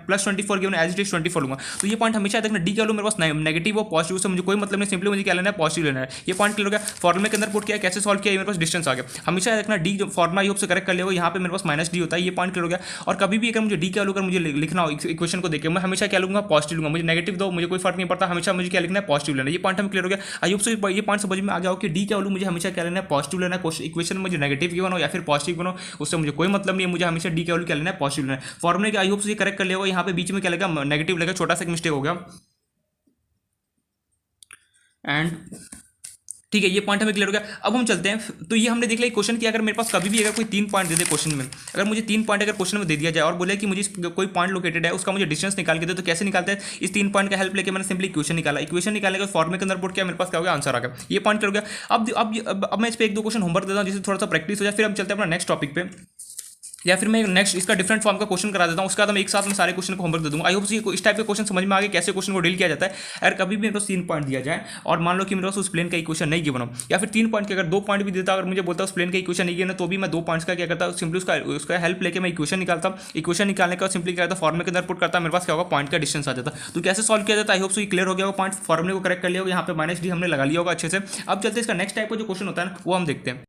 +24 गिवन है एज इट इज 24 लूंगा। तो ये पॉइंट हमेशा देखना, डी की वैल्यू मेरे पास नेगेटिव हो पॉजिटिव से मुझे कोई मतलब नहीं, सिंपली मुझे क्या लेना है पॉजिटिव लेना है। ये पॉइंट क्लियर हो गया। फॉर्मूले के अंदर पुट किया, कैसे सॉल्व किया, मेरे पास डिस्टेंस आ गया। हमेशा देखना डी जो फॉर्मूला आई होप से करेक्ट कर लिया, यहाँ पे मेरे पास माइनस डी होता है। ये पॉइंट क्लियर हो गया। और कभी भी अगर मुझे डी की वैल्यू अगर मुझे लिखना हो इक्वेशन को देख के, मैं हमेशा क्या लूंगा पॉजिटिव लूंगा। मुझे नेगेटिव दो मुझे कोई फर्क नहीं पड़ता, हमेशा मुझे क्या लिखना है पॉजिटिव लेना है। ये पॉइंट हम क्लियर हो गया। आई होप सो ये पॉइंट समझ में आ गया हो कि डी की वैल्यू मुझे हमेशा क्या लेना है पॉजिटिव लेना है। इक्वेशन में मुझे नेगेटिव गिवन हो या फिर पॉजिटिव गिवन हो उससे मुझे कोई मतलब नहीं है, मुझे हमेशा डी की वैल्यू क्या लेना है पॉजिटिव लेना है। फॉर्मूले के आई होप से ये करेक्ट कर लिया होगा। यहाँ पे बीच में क्या लगा नेगेटिव लगा, छोटा सा मिस्टेक हो गया। एंड ठीक है, ये पॉइंट हमें क्लियर हो गया। अब हम चलते हैं। तो ये हमने देख लिया क्वेश्चन कि अगर मेरे पास कभी भी अगर कोई 3 पॉइंट दे दे क्वेश्चन में, अगर मुझे 3 पॉइंट अगर क्वेश्चन में दे दिया जाए और बोले कि मुझे कोई पॉइंट लोकेटेड है उसका मुझे डिस्टेंस निकाल के दे, तो कैसे निकालते हैं, इस 3 पॉइंट का हेल्प लेके मैंने सिंपली इक्वेशन निकाला। इक्वेशन निकालने के फॉर्मूले के अंदर पुट किया, मेरे पास क्या हो गया आंसर आ गया। ये पॉइंट क्लियर हो गया। अब मैं इस पर 1-2 क्वेश्चन होमवर्क देता हूँ जिससे थोड़ा सा प्रैक्टिस हो जाए, फिर हम चलते हैं अपना नेक्स्ट टॉपिक पे। या फिर मैं नेक्स्ट इसका डिफरेंट फॉर्म का क्वेश्चन करा देता हूँ, उसके बाद मैं एक साथ में सारे क्वेश्चन को होमवर्क दे दूंगा। आई होप इस टाइप के क्वेश्चन समझ में आ गए कैसे क्वेश्चन को डील किया जाता है। अगर कभी भी मेरे पास 3 पॉइंट दिया जाए और मान लो कि मेरे पास उस प्लेन का इक्वेशन नहीं गिवन हो, या फिर 3 पॉइंट के अगर 2 पॉइंट भी देता अगर मुझे बोलता उस प्लेन का इक्वेशन नहीं गिवन, तो भी मैं 2 पॉइंट्स का क्या करता हूँ सिंपली उसका हेल्प लेके मैं इक्वेशन निकालता। इक्वेशन निकालने का सिंपली क्या करता फॉर्मूले के अंदर पुट करता, मेरे पास क्या होगा पॉइंट का डिस्टेंस आ जाता। तो कैसे सॉल्व किया जाता है आई होप सो क्लियर हो गया होगा। पॉइंट फॉर्मूले को करेक्ट कर लिया होगा, यहाँ पे -d हमने लगा लिया होगा अच्छे से। अब चलते हैं इसका नेक्स्ट टाइप का जो क्वेश्चन होता है ना वो हम देखते हैं।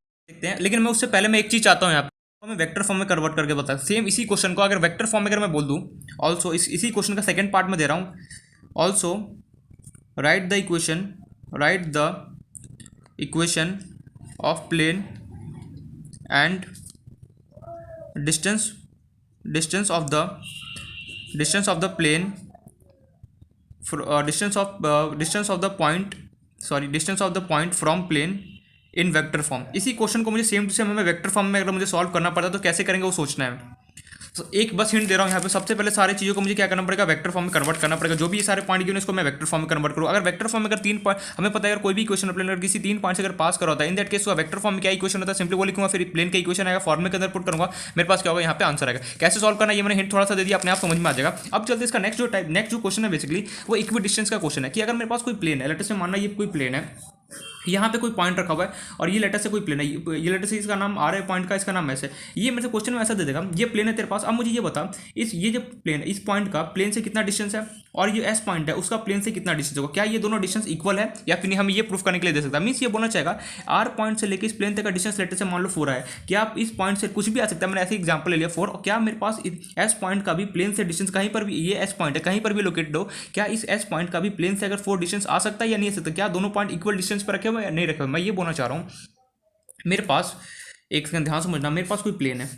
लेकिन मैं उससे पहले मैं एक चीज चाहता हूँ यहाँ मैं वेक्टर फॉर्म में कन्वर्ट करके बता। सेम इसी क्वेश्चन को अगर वेक्टर फॉर्म में अगर मैं बोल दूं, ऑल्सो इसी क्वेश्चन का सेकंड पार्ट में दे रहा हूं। Also write the equation of plane and distance of the plane distance of the point from plane in vector form. इसी क्वेश्चन को मुझे सेम टू सेम हमें वेक्टर फॉर्म में अगर मुझे सॉल्व करना पड़ता तो कैसे करेंगे वो सोचना है। तो एक बस हिंट दे रहा हूँ यहाँ पे, सबसे पहले सारी चीज़ों को मुझे क्या करना पड़ेगा वेक्टर फॉर्म में कन्वर्ट करना पड़ेगा। जो भी ये सारे पॉइंट गिवन इसको मैं वेक्टर फॉर्म में कन्वर्ट करूँ। अगर वेक्टर फॉर्म में अगर 3 पॉइंट हमें पता है अगर कोई भी इक्वेशन प्लेन अगर किसी 3 पॉइंट से अगर पास करा होता है, इन दैट केस वेक्टर फॉर्म में क्या इक्वेशन होता है सिंपली वो लिखूंगा, फिर प्लेन का इक्वेशन आएगा, फॉर्मूले के अंदर पुट करूंगा, मेरे पास क्या होगा यहाँ पे आंसर आएगा। कैसे सॉल्व करना ये मैंने हिंट थोड़ा सा दे दिया, अपने आप समझ में आ जाएगा। अब चलते इसका नेक्स्ट जो क्वेश्चन है बेसिकली वो इक्वी डिस्टेंस का क्वेश्चन है कि अगर मेरे पास कोई प्लेन है, लेट से मानना ये कोई प्लेन है, यहाँ पे कोई पॉइंट रखा हुआ है और ये लेटर से कोई प्लेन है, ये लेटर से इसका नाम आर है, पॉइंट का इसका नाम ऐसे, ये मेरे से क्वेश्चन में ऐसा दे देगा ये प्लेन है तेरे पास। अब मुझे ये बता ये जो प्लेन है इस पॉइंट का प्लेन से कितना डिस्टेंस है और ये एस पॉइंट है उसका प्लेन से कितना डिस्टेंस होगा, क्या ये दोनों डिस्टेंस इक्वल है या फिर नहीं, हम ये प्रूफ करने के लिए दे सकता है। मीन्स ये बोलना चाहेगा आर पॉइंट से लेकर इस प्लेन तक का डिस्टेंस लेटर से मान लो 4 है, क्या आप इस पॉइंट से कुछ भी आ सकता है, मैंने ऐसे एग्जाम्पल ले लिया 4, और क्या मेरे पास एस पॉइंट का भी प्लेन से डिस्टेंस कहीं पर भी, ये एस पॉइंट है कहीं पर भी लोकेटेड हो, क्या इस एस पॉइंट का भी प्लेन से अगर 4 डिस्टेंस आ सकता है या नहीं आ सकता, क्या दोनों पॉइंट इक्वल डिस्टेंस पर रखे हुए या नहीं रखे हुए। मैं ये बोलना चाह रहा हूँ मेरे पास एक सेकंड ध्यान समझना, मेरे पास कोई प्लेन है,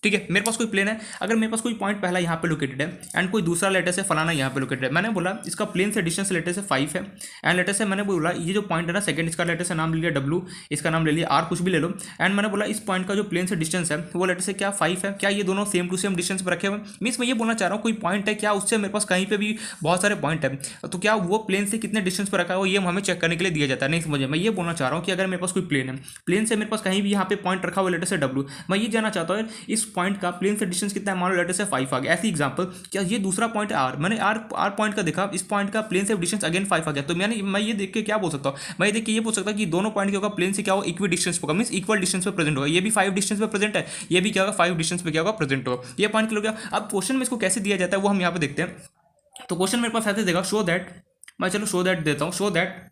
ठीक है, मेरे पास कोई प्लेन है, अगर मेरे पास कोई पॉइंट पहला यहाँ पे लोकेटेड है एंड कोई दूसरा लेटर से फलाना यहाँ पे लोकेटेड है, मैंने बोला इसका प्लेन से डिस्टेंस लेटर से 5 है एंड लेटर से मैंने बोला ये जो पॉइंट है ना सेकंड, इसका लेटर से नाम ले लिया W, इसका नाम ले लिया R, कुछ भी ले लो, एंड मैंने बोला इस पॉइंट का जो प्लेन से डिस्टेंस है वो लेटर से क्या 5 है, क्या ये दोनों सेम टू सेम डिस्टेंस पर रखे हुए। मीन्स मैं ये बोलना चाह रहा हूँ कोई पॉइंट है, क्या उससे मेरे पास कहीं पर भी बहुत सारे पॉइंट है, तो क्या वो प्लेन से कितने डिस्टेंस पर रखा है ये हमें चेक करने के लिए दिया जाता है। नहीं समझे, मैं ये बोलना चाह रहा हूँ कि अगर मेरे पास कोई प्लेन है, प्लेन से मेरे पास कहीं भी यहाँ पे पॉइंट रखा हुआ लेटर से W, मैं ये जानना चाहता हूँ इस पॉइंट का प्लेन से डिस्टेंस कितना है, मान लो लेटर से 5 आ गया। ऐसी एग्जांपल, क्या ये दूसरा पॉइंट है R, मैंने R पॉइंट का देखा, इस पॉइंट का प्लेन से डिस्टेंस अगेन 5 आ गया, तो मैं ये देख के क्या बोल सकता हूँ, मैं ये देख के ये बोल सकता हूँ कि दोनों पॉइंट के होगा प्लेन से क्या होगा इक्वी डिस्टेंस होगा, मींस इक्वल डिस्टेंस पे प्रेजेंट होगा, ये भी 5 डिस्टेंस पे प्रेजेंट है, ये भी क्या होगा 5 डिस्टेंस पे क्या होगा प्रेजेंट होगा। ये पॉइंट क्लियर हो गया। अब क्वेश्चन में इसको कैसे दिया जाता है वो हम यहाँ पे देखते हैं। तो क्वेश्चन मेरे पास ऐसे देगा शो दैट, मैं चलो शो दैट देता हूँ, show that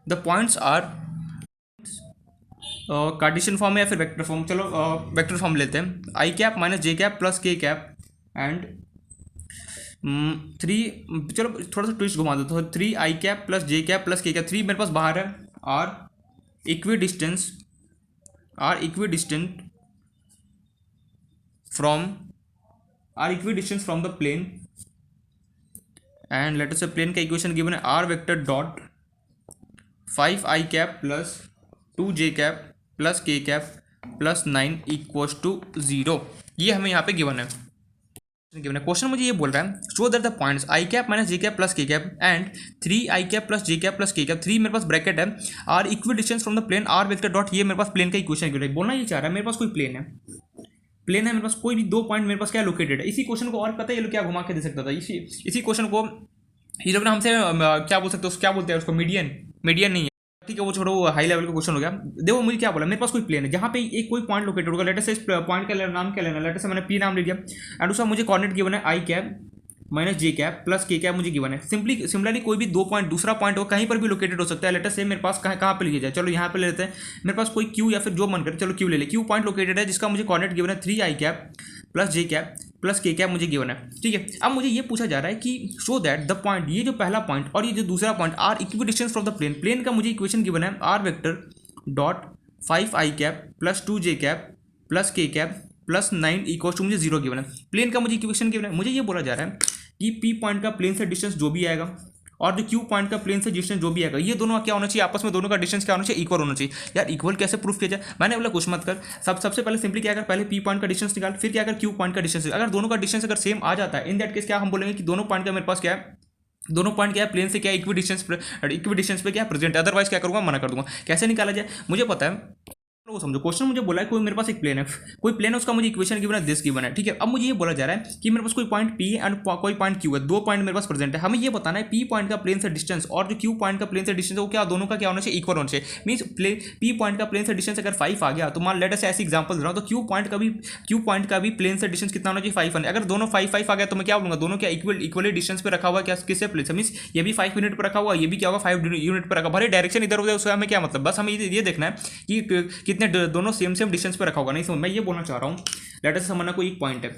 the points are Cartesian form है या फिर वेक्टर फॉर्म, चलो वेक्टर फॉर्म लेते हैं, i cap minus j cap plus k cap and 3, चलो थोड़ा सा ट्विस्ट घुमा देता हूँ, 3 i cap plus j cap plus k cap, 3 मेरे पास बाहर है, are equidistant from the plane and let us say plane का इक्वेशन गिवन है r vector dot 5i cap plus 2j cap plus k cap plus 9 equals to 0। ये हमें यहाँ पे गिवन है। क्वेश्चन मुझे ये बोल रहा है show that the points i cap minus j cap plus k cap and 3i cap plus j cap plus k cap, 3 मेरे पास ब्रैकेट है, are equal distance from the plane r vector dot, ये मेरे पास plane का equation बोलना ये चाह रहा है। मेरे पास कोई प्लेन है मेरे पास कोई भी 2 पॉइंट मेरे पास क्या लोकेटेड है। इसी क्वेश्चन को और पता है ये लोग क्या घुमा के दे सकता था। इसी क्वेश्चन को ये लोग ना हमसे क्या बोल सकते हैं, क्या बोलते हैं उसको, मीडियन नहीं है, ठीक है वो छोड़ो, वो हाई लेवल का क्वेश्चन हो गया। देखो मुझे क्या बोला, मेरे पास कोई प्लेन है जहाँ पे एक कोई पॉइंट लोकेटेड होगा, लेटर से इस पॉइंट का नाम क्या लेना, लेटर से मैंने पी नाम ले लिया एंड उसका मुझे कोऑर्डिनेट गिवन है आई cap minus j cap plus k cap मुझे गिवन है। सिमिलरली कोई भी 2 पॉइंट दूसरा पॉइंट हो कहीं पर भी लोकेटेड हो सकता है। लेटर से मेरे पास कहाँ पे लिया जाए, चलो यहाँ पे ले लेते हैं। मेरे पास कोई क्यू या फिर जो मन करे, चलो क्यू ले ले, क्यू पॉइंट लोकेटेड है जिसका मुझे कोऑर्डिनेट गिवन है 3i cap plus j cap plus k cap मुझे गिवन है, ठीक है। अब मुझे ये पूछा जा रहा है कि शो दैट द पॉइंट, ये जो पहला पॉइंट और ये जो दूसरा point are equal distance from the plane, plane का मुझे इक्वेशन गिवन है r vector dot 5i cap plus 2j cap plus k cap plus 9 equal to मुझे 0 गिवन है। प्लेन का मुझे इक्वेशन गिवन है। मुझे ये बोला जा रहा है कि पी पॉइंट का प्लेन से डिस्टेंस जो भी आएगा और जो क्यू पॉइंट का प्लेन से डिस्टेंस जो भी आएगा, ये दोनों क्या होना चाहिए, आपस में दोनों का डिस्टेंस क्या होना चाहिए, इक्वल होना चाहिए। यार इक्वल कैसे प्रूफ किया जाए, मैंने बोला कुछ मत कर, सबसे पहले सिंपली क्या कर, पहले पी पॉइंट का डिस्टेंस निकाल, फिर क्या कर क्यू पॉइंट का डिस्टेंस। अगर दोनों का डिस्टेंस अगर सेम आ जाता है, इन दैट केस क्या हम बोलेंगे कि दोनों पॉइंट का मेरे पास क्या है, दोनों पॉइंट क्या है, प्लेन से क्या इक्वी डिस्टेंस पे क्या प्रेजेंट है, अदरवाइज क्या करूंगा, मना कर दूंगा। कैसे निकाला जाए मुझे पता है, वो समझो। क्वेश्चन मुझे बोला है कोई मेरे पास एक प्लेन है, उसका मुझे इक्वेशन गिवन है, दिस गिवन है, ठीक है। अब मुझे ये बोला जा रहा है कि मेरे पास कोई पॉइंट पी एंड कोई पॉइंट क्यू है, 2 पॉइंट मेरे पास प्रेजेंट है। हमें ये बताना है पी पॉइंट का प्लेन से डिस्टेंस और जो क्यू पॉइंट का प्लेन से डिस्टेंस है वो क्या, दोनों का क्या होना चाहिए, इक्वल होना चाहिए। मींस पी पॉइंट का प्लेन से डिस्टेंस अगर 5 आ गया तो मान लेट अस ऐसी एग्जांपल दे रहा हूं, तो क्यू पॉइंट का भी प्लेन से डिस्टेंस कितना होना चाहिए, 5 आने। अगर दोनों 5 आ गया तो मैं क्या बोलूंगा, दोनों क्या इक्वली डिस्टेंस पे रखा हुआ, क्या किससे प्लेन, मींस ये भी 5 यूनिट पर रखा हुआ, ये भी क्या होगा 5 यूनिट पर रखा, भले डायरेक्शन इधर उधर, उसका हमें क्या मतलब, बस हमें ये देखना है कि कितने दोनों सेम डिस्टेंस पे रखा होगा। नहीं समझ, मैं ये बोलना चाह रहा हूँ, लेट अस समझना कोई एक पॉइंट है,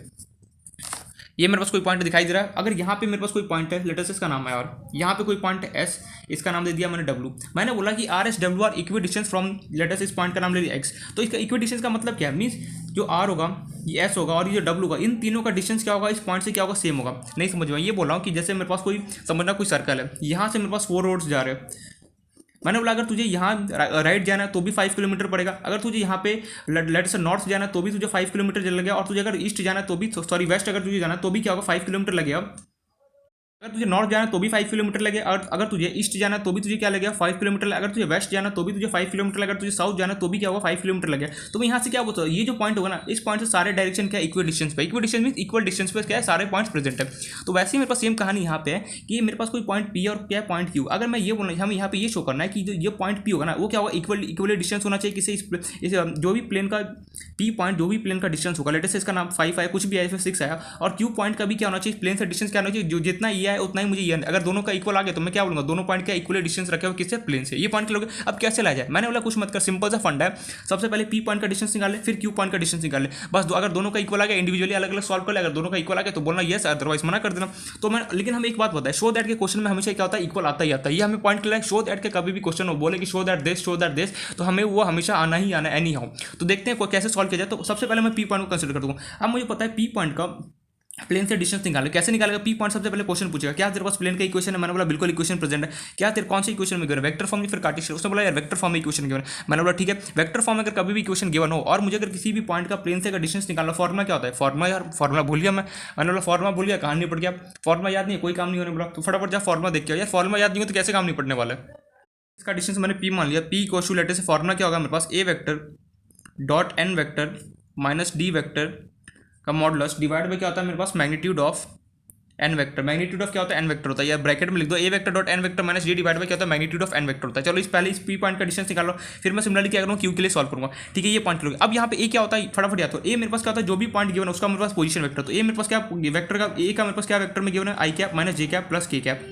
ये मेरे पास कोई पॉइंट दिखाई दे रहा है। अगर यहाँ पे मेरे पास कोई पॉइंट है, लेट अस इसका नाम है, और यहाँ पे कोई पॉइंट है एस, इसका नाम दे दिया मैंने डब्ल्यू। मैंने बोला कि R S W R equi distance from, let us इस पॉइंट का नाम ले लिया एक्स। तो इसका इक्वी डिस्टेंस का मतलब क्या है, मीन्स जो आर होगा, ये एस होगा और ये जो डब्ल्यू होगा, इन तीनों का डिस्टेंस क्या होगा, इस पॉइंट से क्या होगा, सेम होगा। नहीं समझ में, ये बोल रहा हूँ कि जैसे मेरे पास कोई, समझना कोई सर्कल है, यहाँ से मेरे पास 4 रोड्स जा रहे हैं। मैंने बोला अगर तुझे यहाँ राइट जाना है तो भी 5 किलोमीटर पड़ेगा, अगर तुझे यहाँ पे लेट से नॉर्थ जाना है तो भी तुझे 5 किलोमीटर लगेगा, और तुझे अगर ईस्ट जाना है तो भी, सॉरी वेस्ट अगर तुझे जाना है तो भी क्या होगा, 5 किलोमीटर लगेगा। अगर तुझे नॉर्थ जाना तो भी 5 किलोमीटर लगे, और अगर तुझे ईस्ट जाना तो भी तुझे क्या लगेगा, 5 किलोमीटर। अगर तुझे वेस्ट जाना तो भी तुझे 5 किलोमीटर लगेगा, तुझे साउथ जाना तो भी क्या होगा, 5 किलोमीटर लगेगा। तो मैं यहाँ से क्या बोलता हूँ, ये जो पॉइंट होगा ना, इस पॉइंट से सारे डायरेक्शन क्या इक्वल डिस्टेंस पे, equal distance mean equal distance पे क्या है, सारे पॉइंट्स प्रेजेंट है। तो वैसे ही मेरे पास सेम कहानी यहाँ पे है कि मेरे पास कोई पॉइंट पी और क्या पॉइंट क्यू। अगर मैं ये बोलना, हमें यहाँ पे ये शो करना है कि जो ये पॉइंट पी होगा ना, वो क्या होगा, इक्वल डिस्टेंस होना चाहिए किसी इस जो भी प्लेन का पी पॉइंट, जो भी प्लेन का डिस्टेंस होगा, लेटेस्ट इसका नाम 5 आया, कुछ भी आया, 6 आया, और क्यू पॉइंट का भी क्या होना चाहिए, प्लेन से डिस्टेंस क्या होना चाहिए, जो जितना ये है उतना ही मुझे ये। अगर दोनों का इक्वल आ गया तो मैं क्या बोलूंगा, दोनों पॉइंट का इक्वल डिस्टेंस रखे हुए किससे, प्लेन से। ये पॉइंट लोगे, अब कैसे लाया जाए, मैंने बोला कुछ मत कर, सिंपल सा फंडा है। सबसे पहले पी पॉइंट का डिस्टेंस निकाल ले, फिर क्यू पॉइंट का डिस्टेंस निकाल ले, बस। अगर दोनों का इक्वल आ गया इंडिविजुअली अलग अलग सॉल्व कर ले, अगर दोनों का इक्वल आ गया तो बोलना यस, अदरवाइज मना कर देना। तो मैं, लेकिन हमें एक बात पता है, शो दैट के क्वेश्चन में हमेशा क्या होता है, इक्वल आता ही आता है। ये हमें पॉइंट क्लियर है, शो दैट के कभी भी क्वेश्चन हो बोले कि शो दैट दिस, तो हमें वो हमेशा आना ही आना, एनी हाउ। तो देखते हैं कैसे सॉल्व किया जाए। तो सबसे पहले मैं पी पॉइंट को कंसिडर कर दूंगा। अब मुझे पता है पी पॉइंट का प्लेन से डिस्टेंस निकाले, कैसे निकालेगा, पी पॉइंट सबसे पहले क्वेश्चन पूछेगा क्या तेरे पास प्लेन का इक्वेशन है, मैंने बोला बिल्कुल इक्वेशन प्रेजेंट है। क्या तेरे कौन सा इक्वेशन में गिवन है, वेक्टर फॉर्म में, फिर कार्टेशियन। उसने बोला यार वेक्टर फॉर्म में इक्वेशन गिवन है। मैंने बोला ठीक है, वेक्टर फॉर्म में अगर कभी भी इक्वेशन गिवन हो और मुझे अगर किसी भी पॉइंट का प्लेन से अगर डिस्टेंस निकालना, फॉर्मुला क्या होता है, फॉर्मुला भूल गया मैंने बोला फॉर्मुला भूल गया, कहानी पड़ गया, फॉर्मुला याद नहीं, कोई काम नहीं होने बोला। तो फटाफट जा फॉर्मुला देख के यार, फॉर्मुला याद नहीं हो तो कैसे काम नहीं पड़ने वाला है। इसका डिस्टेंस मैंने पी मान लिया, पी इक्वल टू लेटर से फॉर्मुला क्या होगा मेरे पास, a vector dot N vector minus d vector का मॉडुलस डिवाइड बाय क्या होता है मेरे पास, magnitude of n vector. Magnitude of क्या होता है, एन वेक्टर होता है, या ब्रैकेट में लिख दो, a vector dot N vector minus d divide by क्या होता है, मैग्नीट्यूड ऑफ एन वेक्टर होता है। चलो इस पहले इस पी पॉइंट का डिस्टेंस निकाल लो, फिर मैं सिमिलरली क्या करूँगा, क्यू के लिए सॉल्व करूँगा, ठीक है। ये पॉइंट लोगे, अब यहाँ पे ए क्या होता है, फटाफट याद करो, ए मेरे पास क्या होता है, जो भी पॉइंट गिवन है उसका मेरे पास पोजीशन वेक्टर। तो ए मेरे पास क्या वेक्टर का, ए का मेरे पास क्या वेक्टर में गिवन है, आई cap minus j cap plus k cap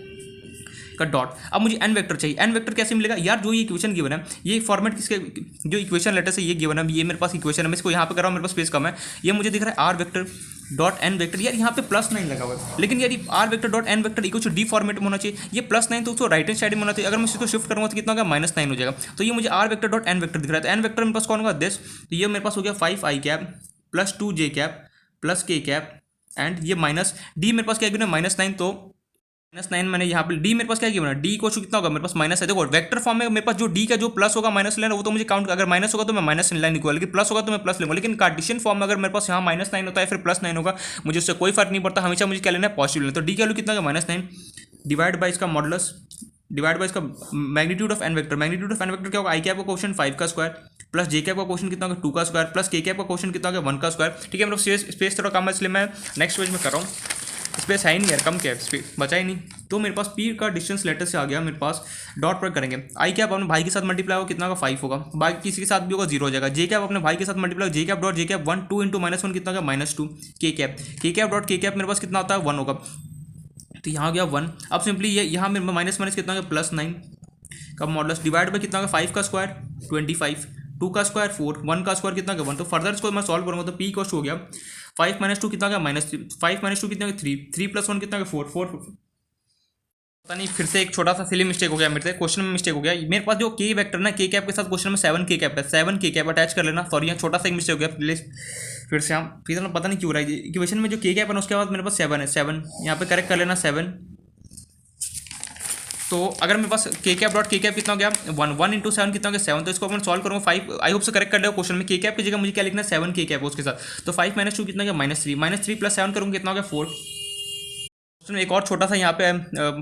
का डॉट। अब मुझे एन वेक्टर चाहिए, एन वेक्टर कैसे मिलेगा यार, जो ये इक्वेशन गिवन है, ये फॉर्मेट किसके, जो इक्वेशन लेटर से ये गिवन है, ये मेरे पास इक्वेशन है, मैं इसको यहाँ पे कर रहा हूँ, मेरे पास स्पेस कम है, ये मुझे दिख रहा है r vector dot N vector. यार यहाँ पे +9 लगा हुआ है, लेकिन यार r vector dot N vector equal to d format में होना चाहिए। ये +9 तो उसको राइट हैंड साइड में होना चाहिए, अगर मैं इसको शिफ्ट करूँगा तो कितना होगा, -9 हो जाएगा। तो ये मुझे r vector dot N vector दिख रहा है, तो एन वेक्टर मेरे पास कौन होगा, दिस। तो ये मेरे पास हो गया 5i cap plus 2j cap plus k cap, and ये माइनस डी मेरे पास क्या गिवन है, -9। तो -9 मैंने यहाँ पे डी मेरे पास क्या गिवन है, डी इक्वल टू कितना होगा मेरे पास माइनस है। देखो वेक्टर फॉर्म में मेरे पास जो डी का जो प्लस होगा माइनस लेना वो तो मुझे काउंट, अगर माइनस होगा तो मैं माइनस लाइन लिखूंगा, लेकिन प्लस होगा तो मैं प्लस लूंगा। लेकिन कार्टेशियन फॉर्म में अगर मेरे पास यहाँ -9 होता है फिर +9 होगा, मुझे उससे कोई फर्क नहीं पड़ता, हमेशा मुझे क्या लेना है, पॉजिटिव लेना। तो डी का वैल्यू कितना होगा -9 डिवाइड बाई इसका मॉडुलस डिवाइड बाई इसका magnitude of n vector. Magnitude of n vector क्या होगा, आई कैप का क्वेश्चन 5 का स्क्वायर प्लस जे कैप का क्वेश्चन कितना होगा 2 का स्क्वायर प्लस के कैप का क्वेश्चन कितना होगा 1 का स्क्वायर। ठीक है, मतलब स्पेस थोड़ा कम है इसलिए मैं नेक्स्ट पेज में कर रहा हूँ। स्पेस है ही नहीं यार, कम क्या है, स्पेस बचा ही नहीं। तो मेरे पास पी का डिस्टेंस लेटर से आ गया मेरे पास, डॉट पर करेंगे। आई कैप अपने भाई के साथ मल्टीप्लाई होगा कितना होगा 5 होगा, बाकी किसी के साथ भी होगा 0 हो जाएगा। जे कैप अपने भाई के साथ multiply j cap dot j cap 1 2 into -1 कितना होगा -2। के कैप डॉट के कैप मेरे पास कितना होता है 1 होगा, तो यहाँ हो गया 1। अब सिंपली ये यहाँ मेरे माइनस कितना होगा +9 का मॉडुलस डिवाइड बाई कितना होगा 5 का स्क्वायर 25, 2 का स्क्वायर 4, 1 का स्क्वायर कितना होगा 1। तो फर्दर इसको मैं सॉल्व करूँगा तो पी कॉस्ट हो गया 5 - 2 कितना होगा -3, 5 - 2 कितना होगा 3, 3 + 1 कितना होगा 4। पता नहीं फिर से एक छोटा सा सिली मिस्टेक हो गया मेरे से, क्वेश्चन में मिस्टेक हो गया। मेरे पास जो के वेक्टर ना के कैप के साथ क्वेश्चन में 7 के कैप है, 7 के कैप अटैच कर लेना। सॉरी यहाँ छोटा सा एक मिस्टेक हो गया, प्लीज फिर से हम फिर पता नहीं क्यों रहा है इक्वेशन में जो के कैप है उसके बाद मेरे पास 7 है, 7 यहाँ पे करेक्ट कर लेना 7। तो अगर मेरे पास के कैप डॉट के कैप कितना हो गया 1 इंटू 7 कितना हो गया 7। तो इसको अपन सॉल्व करूँगा 5, आई होप से करेक्ट कर लिया क्वेश्चन में। के कैप की जगह मुझे क्या लिखना है 7 के कैप उसके साथ। तो 5 - 2 कितना हो गया -3 + 7 करूँगा कितना हो गया 4। क्वेश्चन में एक और छोटा सा यहाँ पे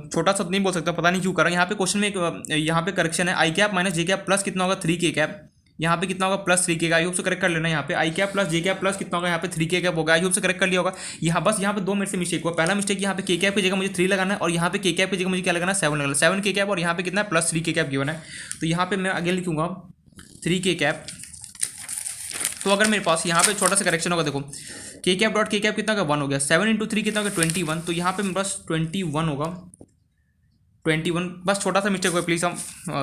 छोटा सा नहीं बोल सकता, पता नहीं क्यों कर रहा है यहाँ पे क्वेश्चन में एक यहाँ पे करेक्शन है आई cap minus j cap plus कितना होगा 3 के कैप, यहाँ पे कितना होगा +3 के, आई होप से करेक्ट कर लेना। यहाँ पे आई cap plus j cap plus कितना होगा यहाँ पे 3 के कैप होगा, आई होप से करेक्ट कर लिया होगा। यहाँ बस यहाँ पे 2 मेरे से मिस्टेक हुआ। पहला मिस्टेक यहाँ पे के कैप की जगह मुझे 3 लगाना है और यहाँ पे के कैप की जगह मुझे क्या लगाना है 7 लगाना, 7 के कैप और यहाँ पे कितना है +3 के कैप गिवन है। तो यहाँ पे मैं आगे लिखूंगा 3 के कैप। तो अगर मेरे पास यहाँ पे छोटा सा करेक्शन होगा, देखो के कैप डॉट के कैप कितना का 1 हो गया, 7 × 3 कितना होगा 21। तो यहाँ पे मेरे पास 21 होगा 21। बस छोटा सा मिस्टेक हुआ, प्लीज़ हम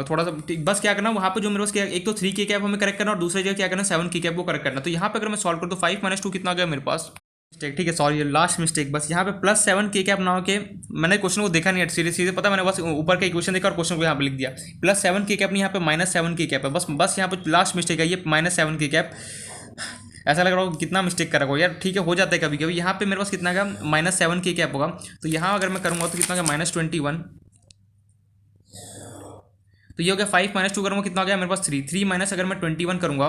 थोड़ा सा बस क्या करना वहाँ पे जो मेरे पास क्या, एक तो 3 के कैप हमें करेक्ट करना और दूसरी जगह क्या करना 7 के कैप वो करेक्ट करना। तो यहाँ पे अगर मैं सॉल्व करूँ तो 5 - 2 कितना गया मेरे पास मिस्टेक। ठीक है सॉरी लास्ट मिस्टेक, बस यहाँ पे +7 के कैप ना हो के मैंने क्वेश्चन को देखा नहीं सीधे सीधे, पता मैंने बस ऊपर का इक्वेशन देखा और क्वेश्चन को यहाँ पे लिख दिया। +7 के कैप नहीं, यहाँ पे -7 के कैप है। बस यहाँ पे लास्ट मिस्टेक है ये -7 के कैप। ऐसा लग रहा हो कितना मिस्टेक कर रहा हो यार, ठीक है हो जाता है कभी कभी। यहाँ पे मेरे पास कितना का -7 के कैप होगा, तो यहाँ अगर मैं करूँगा तो कितना का -21। तो ये हो गया 5 - 2 करूँगा कितना हो गया मेरे पास 3 माइनस अगर मैं 21 करूँगा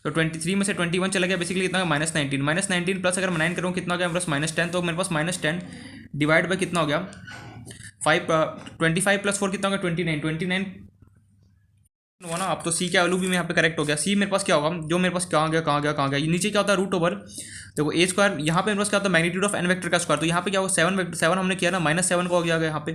तो 23 में से 21 चला गया, बेसिकली कितना -19 प्लस अगर मैं 9 करूँ कितना हो गया मेरे पास -10। तो मेरे पास -10 डिवाइड बाई कितना हो गया 25 + 4 कितना हो गया 29 हुआ ना। अब तो सी का वैल्यू भी यहाँ पे करेक्ट हो गया। सी मेरे पास क्या होगा, जो मेरे पास कहाँ गया नीचे क्या होता है √। देखो ए स्क्वायर यहाँ पे मेरे पास क्या होता है मैग्नीट्यूड ऑफ एन वेक्टर का स्क्वायर। तो यहाँ पे क्या होगा 7 हमने किया ना -7 को हो गया यहाँ पे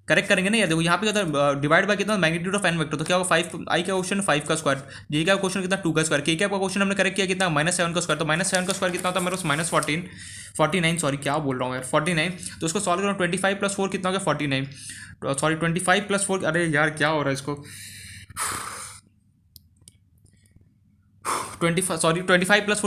करेक्ट करेंगे ना यार। देखो यहाँ पे क्या होता है डिवाइड बाय कितना मैग्नीट्यूड ऑफ एन वेक्टर, तो क्या होगा 5 आई का क्वेश्चन 5 का स्क्वायर, जे का क्वेश्चन कितना 2 का स्क्वायर, के का क्वेश्चन हमने करेक्ट किया कितना -7 का स्क्वायर। तो -7 का स्क्वायर कितना होता है मेरे पास -49 सॉरी क्या बोल रहा हूँ यार 49। तो उसको सॉल्व करो 25 + 4 कितना हो गया 49 सॉरी 25 + 4 अरे यार क्या हो रहा है इसको 25 + 4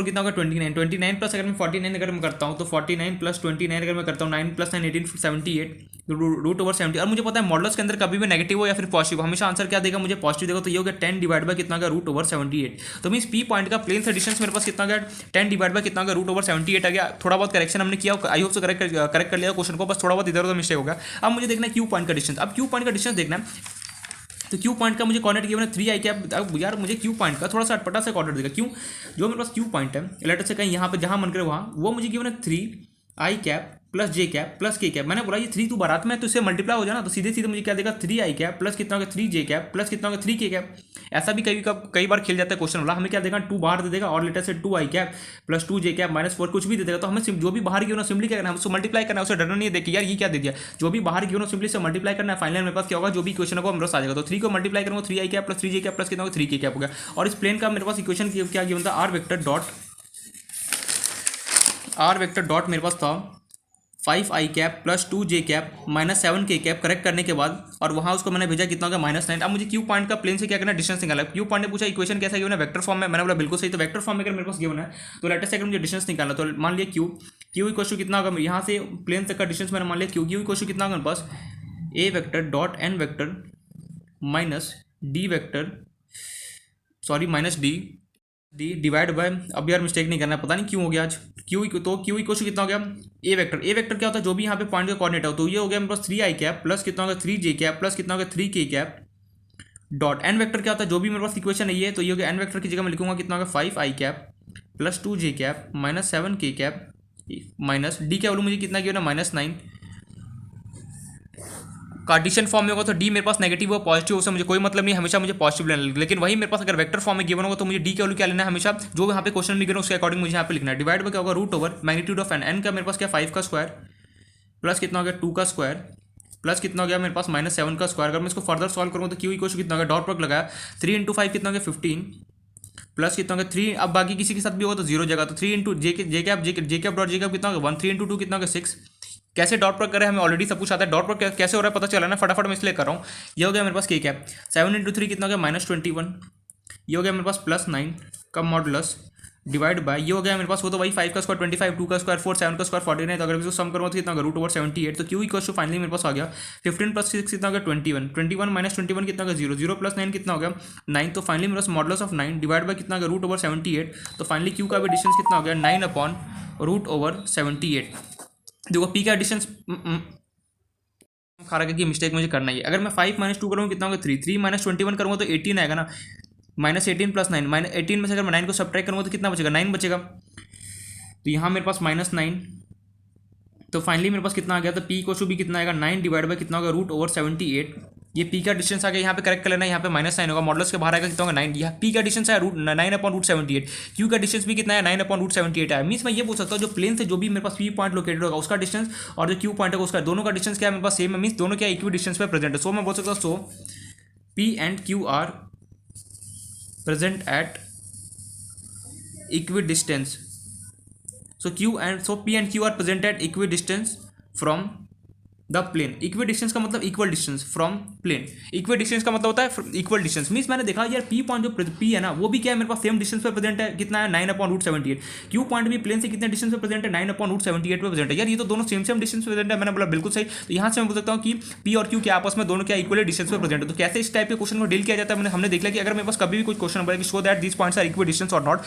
कितना होगा 29 प्लस अगर मैं 49 अगर मैं करता हूँ तो 49 + 29 अगर मैं करता हूँ 9 + 9 18 78 √/70। और मुझे पता है मॉडल्स के अंदर कभी भी नेगेटिव हो या फिर पॉजिटिव हमेशा आंसर क्या देगा मुझे पॉजिटिव देगा। तो ये हो गया 10 डिवाइड बाय कितना का √/78। तो मीन्स पी पॉइंट का प्लेन से डिस्टेंस मेरे पास कितना गया 10 डिवाइड बाय कितना का √/78 आ गया। थोड़ा बहुत करेक्शन हमने किया, आई होप से करेक्ट कर लिया क्वेश्चन को, बस थोड़ा बहुत इधर उधर मिस्टेक हो गया। अब मुझे देखना है क्यू पॉइंट का डिस्टेंस। अब क्यू पॉइंट का डिस्टेंस देखना है तो क्यू पॉइंट का मुझे कॉर्डिनेट गिवन है 3 आई कैप। अब यार मुझे क्यू पॉइंट का थोड़ा सा अटपटा से कॉर्डिनेट देगा, क्यों जो मेरे पास क्यू पॉइंट है लेटर से कहीं यहाँ पे जहाँ मन करे वहाँ, वो मुझे गिवन है 3 i cap plus j cap plus k cap. मैंने बोला ये 3 तो बारात में तो इससे मल्टीप्लाई हो जाना, तो सीधे सीधे मुझे क्या देगा 3 आई कैप प्लस कितना होगा 3 जे कैप प्लस कितना होगा 3 के कैप। ऐसा भी कई बार खेल जाता है क्वेश्चन वाला, हमें क्या देगा 2 बाहर दे देगा और लेटर से 2 आई कैप प्लस 2 जे कैप -4 कुछ भी दे देगा। तो हमें जो भी बाहर गिवन सिंपली क्या करना है उसको मल्टीप्लाई करना है, उसे डरना नहीं है देखिए यार ये क्या दे दिया, जो भी बाहर गिवन सिंपली से मल्टीप्लाई करना है। फाइनल मेरे पास क्या होगा जो भी इक्वेशन होगा मेरे पास आ जाएगा। तो 3 को मल्टीप्लाई करूँगा 3 i cap plus 3 J cap plus कितना होगा 3 के कैप हो गया। और इस प्लेन का मेरे पास इक्वेशन क्या गिवन था आर वेक्टर डॉट मेरे पास था 5 आई कैप प्लस 2 जे कैप -7 के कैप करेक्ट करने के बाद, और वहाँ उसको मैंने भेजा कितना होगा -9। अब मुझे क्यू पॉइंट का प्लेन से क्या करना है डिस्टेंस निकालना है। क्यू पॉइंट ने पूछा इक्वेशन कैसा गिवन है वेक्टर फॉर्म में, मैंने बोला बिल्कुल सही। तो वेक्टर फॉर्म में अगर मेरे पास गिवन है तो लेटर से अगर मुझे डिस्टेंस निकालना तो मान लिया क्यू इक्वल टू कितना होगा यहाँ से प्लेन तक का डिस्टेंस मैंने मान लिया क्यू इक्वल टू कितना होगा मेरे पास a vector dot N vector minus d vector sorry minus d d divide by, अब यार मिस्टेक नहीं करना, पता नहीं क्यों हो गया आज। क्यू तो क्यू इक्वल टू कितना हो गया, ए वेक्टर क्या होता है, जो भी यहाँ पे पॉइंट का कोऑर्डिनेट है, तो ये हो गया मेरे पास 3 आई कैप प्लस कितना हो गया 3 जे कैप प्लस कितना हो गया 3 के कैप डॉट एन वेक्टर क्या होता है, जो भी मेरे पास इक्वेशन है ये, तो ये हो गया एन वेक्टर की जगह मैं लिखूंगा कितना हो गया 5 आई कैप प्लस 2 जे कैप माइनस 7 के कैप माइनस डी क्या बोलूँ मुझे कितना किया ना -9। कार्टेशियन फॉर्म में होगा तो डी मेरे पास नेगेटिव और पॉजिटिव, उससे मुझे कोई मतलब नहीं, हमेशा मुझे पॉजिटिव लेना है। लेकिन वही मेरे पास अगर वेक्टर फॉर्म में गिवन होगा तो मुझे डी का वैल्यू क्या लेना है, हमेशा जो यहाँ पे क्वेश्चन लिख रहा हूँ उसके अकॉर्डिंग मुझे यहाँ पे लिखना है। डिवाइड में क्या होगा root over magnitude of n का मेरे पास क्या 5 का स्क्वायर प्लस कितना हो गया 2 का स्क्वायर प्लस कितना हो गया मेरे पास -7 का स्क्वायर। अगर मैं इसको फर्दर सॉल्व करूँगा तो क्यू इक्वल टू कितना हो गया, डॉट प्रोडक्ट लगाया 3 × 5 कितना हो गया 15 प्लस कितना हो गया 3, अब बाकी किसी के साथ भी होगा तो 0 जगह, तो 3 × जे कैप डॉट जे कैप कितना हो गया 1, 3 × 2 कितना हो गया 6। कैसे डॉट प्रोडक्ट करें हमें ऑलरेडी सब कुछ आता है, डॉट प्रोडक्ट कैसे हो रहा है पता चला ना, फटाफट मैं इसलिए कर रहा हूँ। ये हो गया मेरे पास के कैप 7 × 3 कितना हो गया -21, ये हो गया मेरे पास +9 का मॉडुलस डिवाइड बाय ये हो गया मेरे पास वो तो वही 5 का स्क्वायर 25, 2 का स्क्वायर 4, 7 का स्क्वायर 49, तो अगर इसको सम करूँगा तो कितना होगा रूट ओवर 78। तो क्यू इक्वल टू फाइनली मेरे पास आ गया 15 + 6 कितना हो गया 21, 21 - 21 कितना हो गया 0, 0 + 9 कितना हो गया 9। तो फाइनली मेरे पास मॉडुलस ऑफ 9 डिवाइड बाय कितना हो गया रूट ओवर 78। तो फाइनली क्यू का भी डिस्टेंस कितना हो गया 9/√78। देखो पी का डिस्टेंस खा रहा है कि मिस्टेक मुझे करना ही है। अगर मैं 5 - 2 करूँगा कितना होगा 3, 3 - 21 करूँगा तो 18 आएगा ना, -18 + 9, -18 में से अगर मैं 9 को सब्ट्रैक्ट करूँगा तो कितना बचेगा 9 बचेगा। तो यहाँ मेरे पास -9, तो फाइनली मेरे पास कितना आ गया, तो पी को भी कितना आएगा 9 डिवाइड बाय कितना होगा रूट ओवर 78। ये पी का डिस्टेंस आ गया, यहाँ पे करेक्ट कर लेना, यहाँ पे -9 होगा, मॉडल्स के बाहर आएगा कितना होगा 9। यहाँ पी का डिस्टेंस है 9/√78, क्यू का डिस्टेंस भी कितना है 9/√78 है। मीन्स मैं ये बोल सकता हूँ जो प्लेन से जो भी मेरे पास पी पॉइंट लोकेटेड होगा उसका डिस्टेंस और जो क्यू पॉइंट होगा उसका, दोनों का डिस्टेंस क्या है मेरे पास सेम है, मीन्स दोनों क्या इक्वी डिस्टेंस पे प्रेजेंट है। सो मैं बोल सकता हूँ so P and Q are present at equidistance. So P and Q are present at equidistance from the plane. Equal distance का मतलब equal distance from plane, equal distance का मतलब होता है इक्वल डिस्टेंस। मीन्स मैंने देखा यार पी पॉइंट जो पी है ना वो भी क्या है मेरे पास सेम डिस्टेंस पे प्रेजेंट है, कितना है 9/√78। क्यू पॉइंट भी प्लेन से कितने डिस्टेंस पे प्रेजेंट है 9/√78 पे प्रेजेंट है। यार ये तो दोनों सेम डिस्टेंस पे प्रेजेंट है, मैंने बोला बिल्कुल सही। तो यहाँ से मैं बोल सकता हूँ कि पी और क्यू के आपस में दोनों क्या इक्वल डिस्टेंस पे प्रेजेंट है। तो कैसे इस टाइप के क्वेश्चन को डील किया जाता है हमने देख लिया कि अगर मेरे पास कभी भी कोई क्वेश्चन बोला कि show that this points are equal distance और नॉट,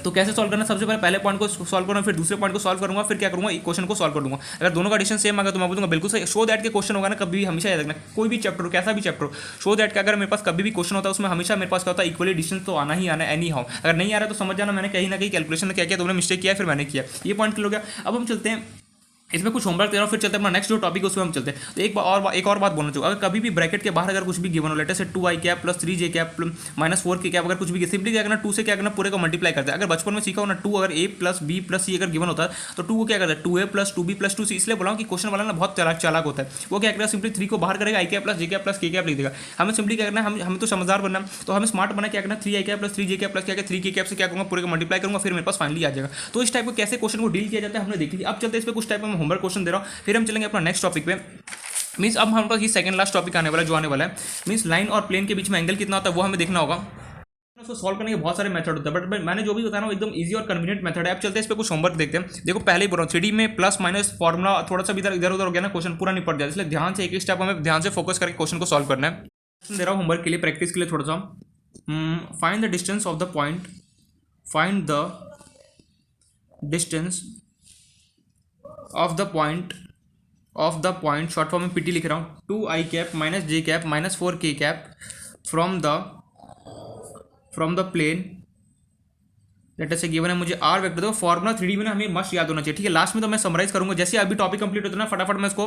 तो कैसे सॉल्व करना, सबसे पहले पॉइंट को सॉल्व करूँगा, फिर दूसरे पॉइंट को सॉल्व करूँगा, फिर क्या करूँगा क्वेश्चन को सॉल्व कर दूँगा। अगर दोनों का डिस्टेंस सेम आ गया तो मैं बोलूँगा बिल्कुल सही। शो दैट के क्वेश्चन होगा ना कभी भी हमेशा याद रखना, कोई भी चैप्टर हो कैसा भी चैप्टर हो, शो दैट का अगर मेरे पास कभी भी क्वेश्चन होता है उसमें हमेशा मेरे पास क्या होता है इक्वली डिस्टेंस तो आना ही आना एनी हाउ। अगर नहीं आ रहा तो समझ जाना मैंने कहीं ना कहीं कैलकुलेशन में क्या किया, तुमने मिस्टेक किया फिर मैंने किया। ये पॉइंट क्लियर हो गया। अब हम चलते हैं इसमें कुछ होमवर्क दे रहा हूँ, फिर चलते हैं अपना नेक्स्ट जो टॉपिक है उसमें हम चलते हैं। तो एक और बात बोलना चाहूँ, अगर कभी भी ब्रैकेट के बाहर अगर कुछ भी गिवन हो, लेटर से 2i cap plus 3j cap -4 के कैप, अगर कुछ भी सिंपली क्या करना 2 से क्या करना पूरे को मल्टीप्लाई करते हैं। अगर बचपन में सीखा हो ना 2 अगर a plus b plus c अगर गिवन होता है तो 2 को क्या करता है 2a plus 2b plus 2c। इसलिए बोला कि क्वेश्चन वाला ना बहुत चालाक होता है। वो क्या करेगा सिंपली 3 को बाहर करेगा i cap plus j cap plus k cap लिख देगा। हमें सिंपली क्या करना है, हमें तो समझदार बनना, तो हमें स्मार्ट बना क्या करना 3i cap plus 3j cap plus क्या 3 k कैप से क्या करूँगा पूरे को मल्टीप्लाई करूँगा, फिर मेरे पास फाइनली आ जाएगा। तो इस टाइप को कैसे क्वेश्चन को डील किया जाता है हमने देख लिया। अब चलते हैं इस पर कुछ टाइप में होमवर्क क्वेश्चन दे रहा हूँ, फिर हम चलेंगे अपना नेक्स्ट टॉपिक पे। मीन्स अब हमारे पास ये सेकंड लास्ट टॉपिक आने वाला है जो आने वाला है। मीन्स लाइन और प्लेन के बीच में एंगल कितना होता है वो हमें देखना होगा। उसको सॉल्व करने के बहुत सारे मेथड होते हैं, बट मैंने जो भी बताया ना एकदम इजी और कन्वीनियंट मेथड है। अब चलते हैं इस पर कुछ होमवर्क देखते हैं। देखो पहले ही बोल रहा हूँ 3D में प्लस माइनस फॉर्मुला थोड़ा सा भी इधर उधर हो गया ना क्वेश्चन पूरा नहीं पड़ जाए, इसलिए ध्यान से एक स्टेप हमें ध्यान से फोकस करके क्वेश्चन को सॉल्व करना है। क्वेश्चन दे रहा हूँ होमवर्क के लिए, प्रैक्टिस के लिए थोड़ा सा। Find the distance of the point, find the distance of the point short form में पीटी लिख रहा हूँ 2i cap minus j cap minus 4k cap from the plane letter से गिवन है। मुझे आर वेक्टर दो, फॉर्मुला 3D में ना हमें मस्ट याद होना चाहिए, ठीक है। लास्ट में तो मैं समराइज करूंगा, जैसे अभी टॉपिक कंप्लीट होता है ना फटाफट मैं इसको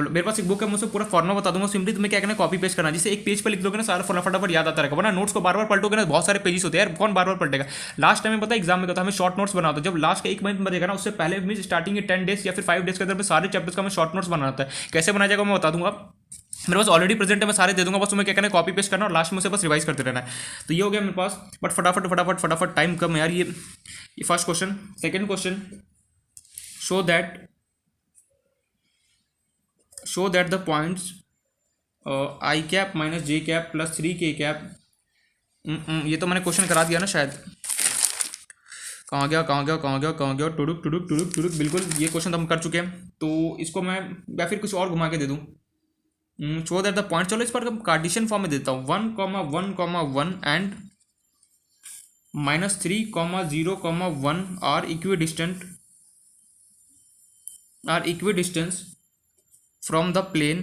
मेरे पास एक बुक है, मैं उससे पूरा फॉर्मुला बता दूंगा। सिंपली तुम्हें क्या करना कॉपी पेस्ट करना, जिसे एक पेज पर लिख दोगे ना सारा फॉर्मुला फटाफट याद आता रहेगा। वरना नोट्स को बार बार पलटोगे ना बहुत सारे पेजेस होते हैं यार, कौन बार बार पलटेगा। लास्ट टाइम में पता है एग्जाम में कहता हमें शॉर्ट नोट्स बनाता है, जब लास्ट का 1 महीने बनेगा ना उससे पहले भी स्टार्टिंग के 10 डेज या फिर 5 डेज के अंदर में सारे चैप्टर्स का हमें शॉर्ट नोट्स बनाना होता है। कैसे बनाया जाएगा मैं बता दूंगा, मेरे पास ऑलरेडी प्रेजेंट है, मैं सारे दे दूंगा, बस तुम्हें क्या करना है कॉपी पेस्ट करना और लास्ट में से बस रिवाइज करते रहना है। तो ये हो गया मेरे पास, बट फटाफट टाइम कम है यार। ये first question. Second question, show that the points i cap minus j cap plus 3k cap. ये तो मैंने क्वेश्चन करा दिया ना शायद, कहाँ गया टुडुक बिल्कुल ये क्वेश्चन तो हम कर चुके हैं। तो इसको मैं या फिर कुछ और घुमा के दे दूँ, शो दैट द पॉइंट। चलो इस पर कार्टेशियन फॉर्म में देता हूँ 1, 1, 1 and -3, 0, 1 are equidistant from the plane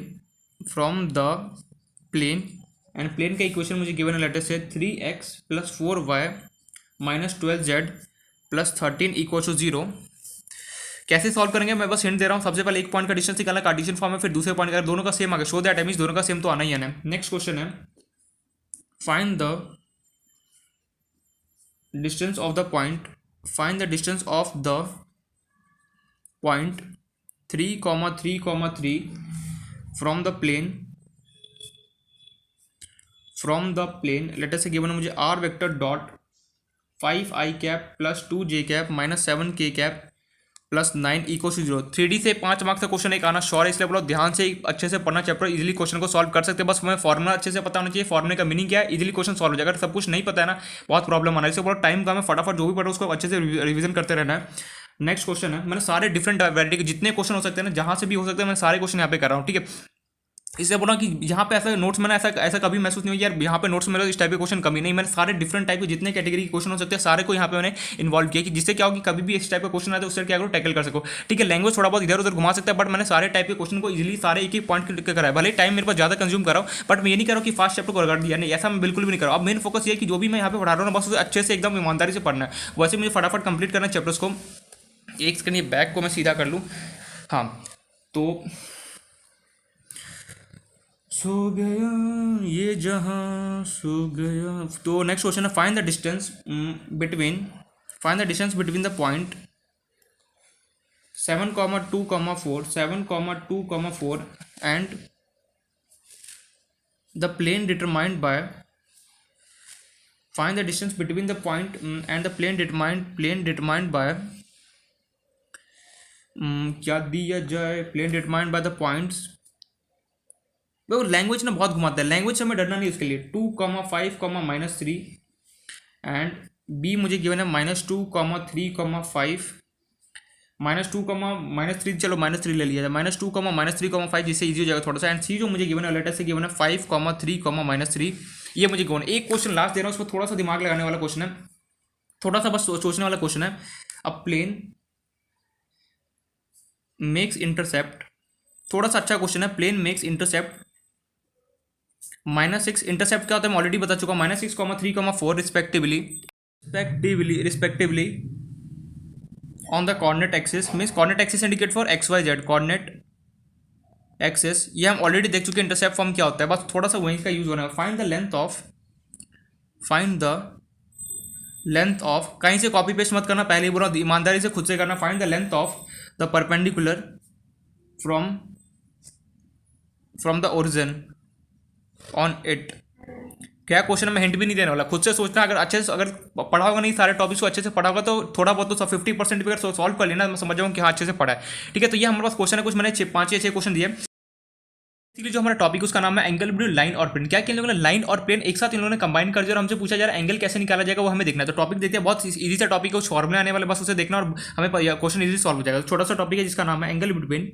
and plane का इक्वेशन मुझे गिवन है लेटर से 3x + 4y - 12z + 13 = 0। कैसे सॉल्व करेंगे मैं बस हिंट दे रहा हूँ। सबसे पहले एक पॉइंट का डिस्टेंस निकालना कार्टेशियन फॉर्म में, फिर दूसरे पॉइंट का दोनों का सेम आ गया, शो दैट मींस दोनों का सेम तो आना ही है। नेक्स्ट क्वेश्चन है find the distance of the point 3, 3, 3 from the plane let us say given मुझे r vector dot 5i cap plus 2j cap minus 7k cap plus 9 = 0। 3D से 5 marks का question एक आना sure है, इसलिए बोलो ध्यान से अच्छे से पढ़ना चैप्टर, इजीली क्वेश्चन को सॉल्व कर सकते हैं। बस हमें फॉर्मूला अच्छे से पता होना चाहिए, फॉर्मूले का मीनिंग क्या है, इजीली क्वेश्चन सॉल्व हो जाएगा। अगर सब कुछ नहीं पता है ना बहुत प्रॉब्लम आना है, इसलिए बोलो टाइम का हमें फटाफट जो भी पढ़ो उसको अच्छे से रिवीजन करते रहना है। नेक्स्ट क्वेश्चन है, मैंने सारे डिफरेंट वैरायटी के जितने क्वेश्चन हो सकते हैं ना, जहाँ से भी हो सकते हैं मैं सारे क्वेश्चन यहाँ पे कर रहा हूँ, ठीक है। इससे बोला कि यहाँ पे ऐसा नोट्स मैंने ऐसा कभी महसूस नहीं हुआ यार यहाँ पे नोट्स मेरे इस टाइप के क्वेश्चन कमी नहीं, मैंने सारे डिफरेंट टाइप के जितने कैटेगरी के क्वेश्चन हो सकते हैं सारे को यहाँ पे मैंने इन्वॉल्व किया कि जिससे क्या हो कि कभी भी इस टाइप का क्वेश्चन आए तो उससे क्या करो टैकल कर सको, ठीक है। लैंग्वेज थोड़ा बहुत इधर उधर घुमा सकता है, बट मैंने सारे टाइप के क्वेश्चन को इजीली सारे एक पॉइंट करा है। भले टाइम मेरे पास ज़्यादा कंज्यूम कर रहा हूँ, बट मैं ये नहीं कर रहा हूँ कि फास्ट चैप्टर को रगड़ दिया, नहीं ऐसा मैं बिल्कुल भी नहीं कर रहा हूँ। अब मेन फोकस ये है कि जो भी मैं यहाँ पे पढ़ा रहा हूँ बस उसे अच्छे से एकदम ईमानदारी से पढ़ना है। वैसे मुझे फटाफट कंप्लीट करना है चैप्टर्स को। एक सेकंड ये बैग को मैं सीधा कर लूँ। हाँ तो सो गया ये जहां सो गया। तो नेक्स्ट क्वेश्चन है find the distance between the point 7, 2, 4 and the plane determined by find the distance between the point and the plane determined by क्या दिया जाए, plane determined by the points. वो लैंग्वेज ना बहुत घुमाता है, लैंग्वेज से हमें डरना नहीं उसके लिए। 2, 5, -3 एंड बी मुझे गिवन है -2, 3, 5 -2, -3 चलो -3 ले लिया जाए, -2, -3, 5 जिससे इजी हो जाएगा थोड़ा सा। एंड सी जो मुझे गिवन है लेटर से गिवन है 5, 3, -3 ये मुझे गिवन है। एक क्वेश्चन लास्ट दे रहा हूँ, उसको थोड़ा सा दिमाग लगाने वाला क्वेश्चन है, थोड़ा सा बस सोचने वाला क्वेश्चन है। अब प्लेन मेक्स इंटरसेप्ट, थोड़ा सा अच्छा क्वेश्चन है। प्लेन मेक्स इंटरसेप्ट -6 इंटरसेप्ट क्या होता है मैं ऑलरेडी बता चुका हूँ, -6, 3, 4 respectively on the coordinate axis. Means coordinate axis indicate for XYZ coordinate axis, ये हम ऑलरेडी देख चुके हैं इंटरसेप्ट फॉर्म क्या होता है, बस थोड़ा सा वहीं का यूज होना है। फाइंड द लेंथ ऑफ कहीं से कॉपी पेस्ट मत करना, पहले ही बोला ईमानदारी से खुद से करना। Find the length of the perpendicular from the origin on it. क्या क्वेश्चन मैं हिंट भी नहीं देने वाला, खुद से सोचना। अगर अच्छे से अगर पढ़ा होगा नहीं सारे टॉपिक्स को अच्छे से पढ़ा होगा तो थोड़ा बहुत तो 50% भी अगर सॉल्व कर लेना मैं समझ जाऊँ कि हाँ अच्छे से पढ़ा है, ठीक है। तो ये हमारे पास क्वेश्चन है, कुछ मैंने 5 या 6 क्वेश्चन दिए। इसलिए जो हमारा टॉपिक उसका नाम है एंगल बिटवीन लाइन और प्लेन। क्या कि इन लोगों ने लाइन और प्लेन एक साथ इन लोगों ने कंबाइन कर दिया और हमसे पूछा जा रहा है एंगल कैसे निकाला जाएगा, वो हमें देखना है। तो टॉपिक देखते हैं, बहुत इजी सा टॉपिक है, कुछ फॉर्मूले आने वाले, बस उसे देखना और हमें क्वेश्चन इजीली सॉल्व हो जाएगा। छोटा सा टॉपिक है जिसका नाम है angle between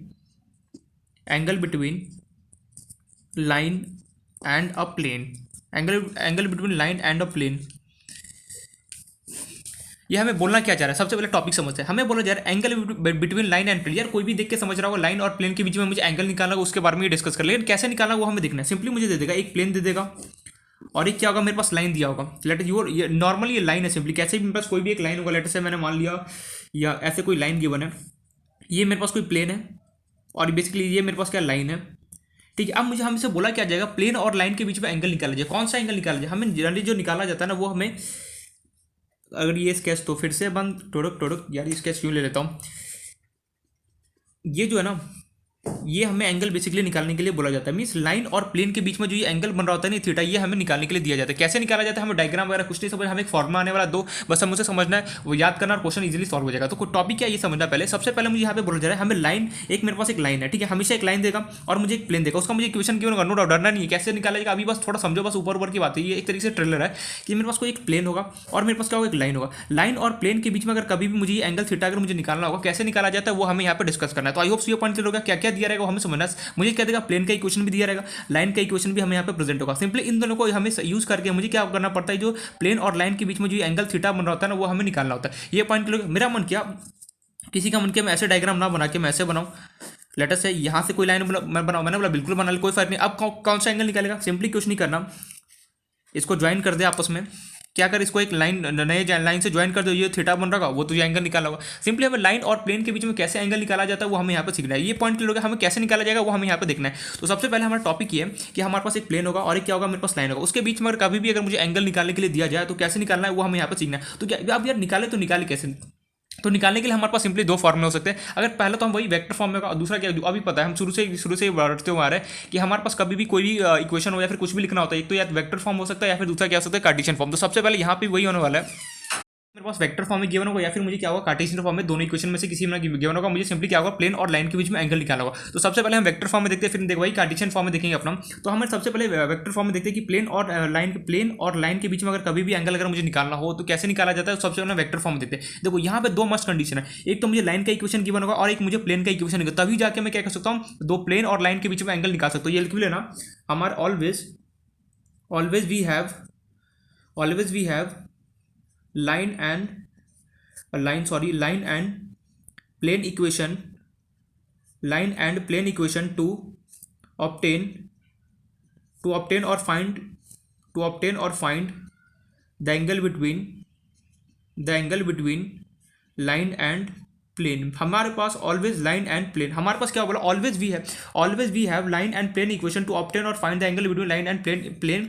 line and a plane. Angle between line and a plane, ये हमें बोलना क्या चाह रहा है। सबसे पहले टॉपिक समझते हैं। हमें बोला जा रहा है angle between line and plane. यार कोई भी देख के समझ रहा होगा लाइन और प्लेन के बीच में मुझे एंगल निकालना होगा, उसके बारे में डिस्कस कर, लेकिन कैसे निकालना वो हमें देखना है। सिंपली मुझे दे देगा एक प्लेन दे देगा और एक क्या होगा मेरे पास लाइन दिया होगा। लेट ये नॉर्मली ये लाइन है, सिंपली कैसे भी मेरे पास कोई भी एक लाइन होगा। लेट से मैंने मान लिया या ऐसे कोई लाइन गिवन है, ये मेरे पास कोई प्लेन है और बेसिकली ये मेरे पास क्या लाइन है, ठीक है। अब मुझे हमसे बोला क्या जाएगा प्लेन और लाइन के बीच में एंगल निकाला जाए। कौन सा एंगल निकाला जाए, हमें जनरली जो निकाला जाता है ना वो हमें, अगर ये स्केच तो फिर से बंद टोड़क यार ये स्केच क्यों ले लेता हूँ। ये जो है ना ये हमें एंगल बेसिकली निकालने के लिए बोला जाता है। मींस लाइन और प्लेन के बीच में जो ये एंगल बन रहा होता है नहीं थीटा, ये हमें निकालने के लिए दिया जाता है। कैसे निकाला जाता है हमें डायग्राम वगैरह कुछ नहीं समझ, हमें एक फॉर्मुला आने वाला दो, बस हम उसे समझना है, वो याद करना और क्वेश्चन इजीली सॉल्व हो जाएगा। तो टॉपिक क्या ये समझना पहले। सबसे पहले मुझे यहाँ पे बोला जा रहा है हमें लाइन, एक मेरे पास एक लाइन है, ठीक है, हमेशा एक लाइन देगा और मुझे एक प्लेन देगा, उसका मुझे इक्वेशन क्यों करना, डरना नहीं है। कैसे निकाला जाएगा अभी बस थोड़ा समझो, बस ऊपर की बात है। ये एक तरीके से ट्रेलर है कि मेरे पास कोई एक प्लेन होगा और मेरे पास क्या होगा एक लाइन होगा। लाइन और प्लेन के बीच में अगर कभी भी मुझे एंगल थीटा अगर मुझे निकालना होगा, कैसे निकाला जाता है वो हमें यहाँ पे डिस्कस करना है। तो आई होप ये पॉइंट क्लियर होगा क्या क्या दिया रहेगा रहेगा वो हमें समझना, मुझे क्या देगा, प्लेन का इक्वेशन भी दिया रहेगा, लाइन का इक्वेशन भी हमें यहाँ पे प्रेजेंट होगा। सिंपली इन दोनों को हमें यूज करके मुझे क्या करना पड़ता है, जो प्लेन और लाइन के बीच में जो एंगल थीटा बन रहा होता है ना, वो हमें निकालना होता है। ये पॉइंट मेरा मन किया, किसी का मन किया मैं ऐसे डायग्राम ना बना के मैं ऐसे बनाऊं, लेटर से यहाँ से कोई लाइन मैं बनाऊं, मैंने बोला बिल्कुल बना ली, कोई फर्क नहीं। अब कौन सा एंगल निकालेगा, सिंपली कुछ नहीं करना, इसको ज्वाइन कर दे आपस में, क्या कर, इसको एक लाइन नए लाइन से ज्वाइन कर दो, ये थीटा बन रहा होगा, वो तो ये एंगल निकाला होगा। सिंपली हमें लाइन और प्लेन के बीच में कैसे एंगल निकाला जाता है वो हमें यहाँ पे सीखना है। ये पॉइंट क्लियर होगा, हमें कैसे निकाला जाएगा वो हमें यहाँ पे देखना है। तो सबसे पहले हमारा टॉपिक ये है कि हमारे पास एक प्लेन होगा और एक क्या होगा, मेरे पास लाइन होगा, उसके बीच में अगर कभी भी अगर मुझे एंगल निकालने के लिए दिया जाए तो कैसे निकालना है वो हमें यहाँ पे सीखना है। तो क्या अब यार निकाले तो निकाले कैसे, तो निकालने के लिए हमारे पास सिंपली दो फॉर्मूले हो सकते हैं। अगर पहले तो हम वही वेक्टर फॉर्म में होगा, और दूसरा क्या अभी पता है, हम शुरू से बढ़ते हुए आ रहे हैं कि हमारे पास कभी भी कोई भी इक्वेशन हो या फिर कुछ भी लिखना होता है, एक तो या वेक्टर फॉर्म हो सकता है या फिर दूसरा क्या हो सकता है, कार्टेशियन फॉर्म। तो सबसे पहले यहाँ पे वही होने वाला है, मेरे पास वेक्टर फॉर्म में गिवन होगा या फिर मुझे क्या होगा, कार्टेशियन फॉर्म में, दोनों इक्वेशन में से किसी में गिवन होगा, मुझे सिंपली क्या होगा, प्लेन और लाइन के बीच में एंगल निकालना होगा। तो सबसे पहले हम वेक्टर फॉर्म में देखते हैं, फिर देखो वही कार्टेशियन फॉर्म में देखेंगे अपना। तो हमें सबसे पहले वेक्टर फॉर्म में देखते हैं कि प्लेन और लाइन के बीच में अगर कभी भी एंगल अगर मुझे निकालना हो तो कैसे निकाला जाता है। सबसे पहले वेक्टर फॉर्म में देखते हैं। देखो यहाँ पे दो मस्ट कंडीशन है, एक तो मुझे लाइन का इक्वेशन गिवन होगा और एक मुझे प्लेन का इक्वेशन होगा, तभी जाके मैं क्या कर सकता हूँ, दो प्लेन और लाइन के बीच में एंगल निकाल सकता हूँ। ये लिख भी लेना, हमारे always we have line and plane equation to obtain or find the angle between line and plane. हमारे पास ऑलवेज लाइन एंड प्लेन, हमारे पास क्या बोला, always we have line and plane equation to obtain और find the angle between line and plane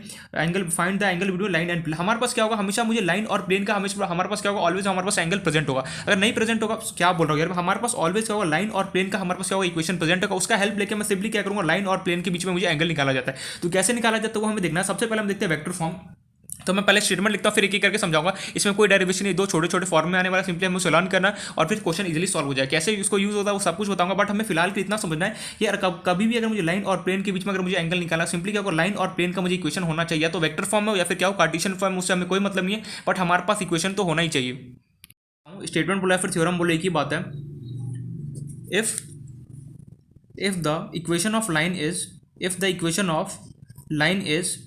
find the angle between line and plane. हमारे पास क्या होगा, हमेशा मुझे लाइन और प्लेन का हमेशा हमारे पास क्या होगा, ऑलवेज हमारे पास एंगल प्रेजेंट होगा। अगर नहीं प्रेजेंट होगा, क्या बोल रहा हूँ यार, हमारे पास ऑलवेज क्या होगा, लाइन और प्लेन का हमारे पास क्या होगा, इक्वेशन प्रेजेंट होगा, उसका हेल्प लेकर मैं सिंपली क्या करूँगा, लाइन और प्लेन के बीच में मुझे एंगल निकाला जाता है। तो कैसे निकाला जाता है वो हमें देखना है। सबसे पहले हम देखते हैं वेक्टर फॉर्म। तो मैं पहले स्टेटमेंट लिखता हूँ, फिर एक करके समझाऊंगा, इसमें कोई डेरिवेशन नहीं, दो छोटे छोटे फॉर्म में आने वाला, सिंपली हमें उसे लर्न करना और फिर क्वेश्चन इजीली सॉल्व हो जाए। कैसे इसको यूज होता है वो सब कुछ बताऊंगा, बट हमें फिलहाल के इतना समझना है कि यार कभी भी अगर मुझे लाइन और प्लेन के बीच में अगर मुझे एंगल निकालना, सिंपली क्या होगा, लाइन और प्लेन का मुझे इक्वेशन होना चाहिए, तो वेक्टर फॉर्म में या फिर क्या हो, कार्टेशियन फॉर्म में, उससे हमें कोई मतलब नहीं है, बट हमारे पास इक्वेशन तो होना ही चाहिए। स्टेटमेंट बोला फिर थ्योरम बोला, एक ही बात है। If the equation of line is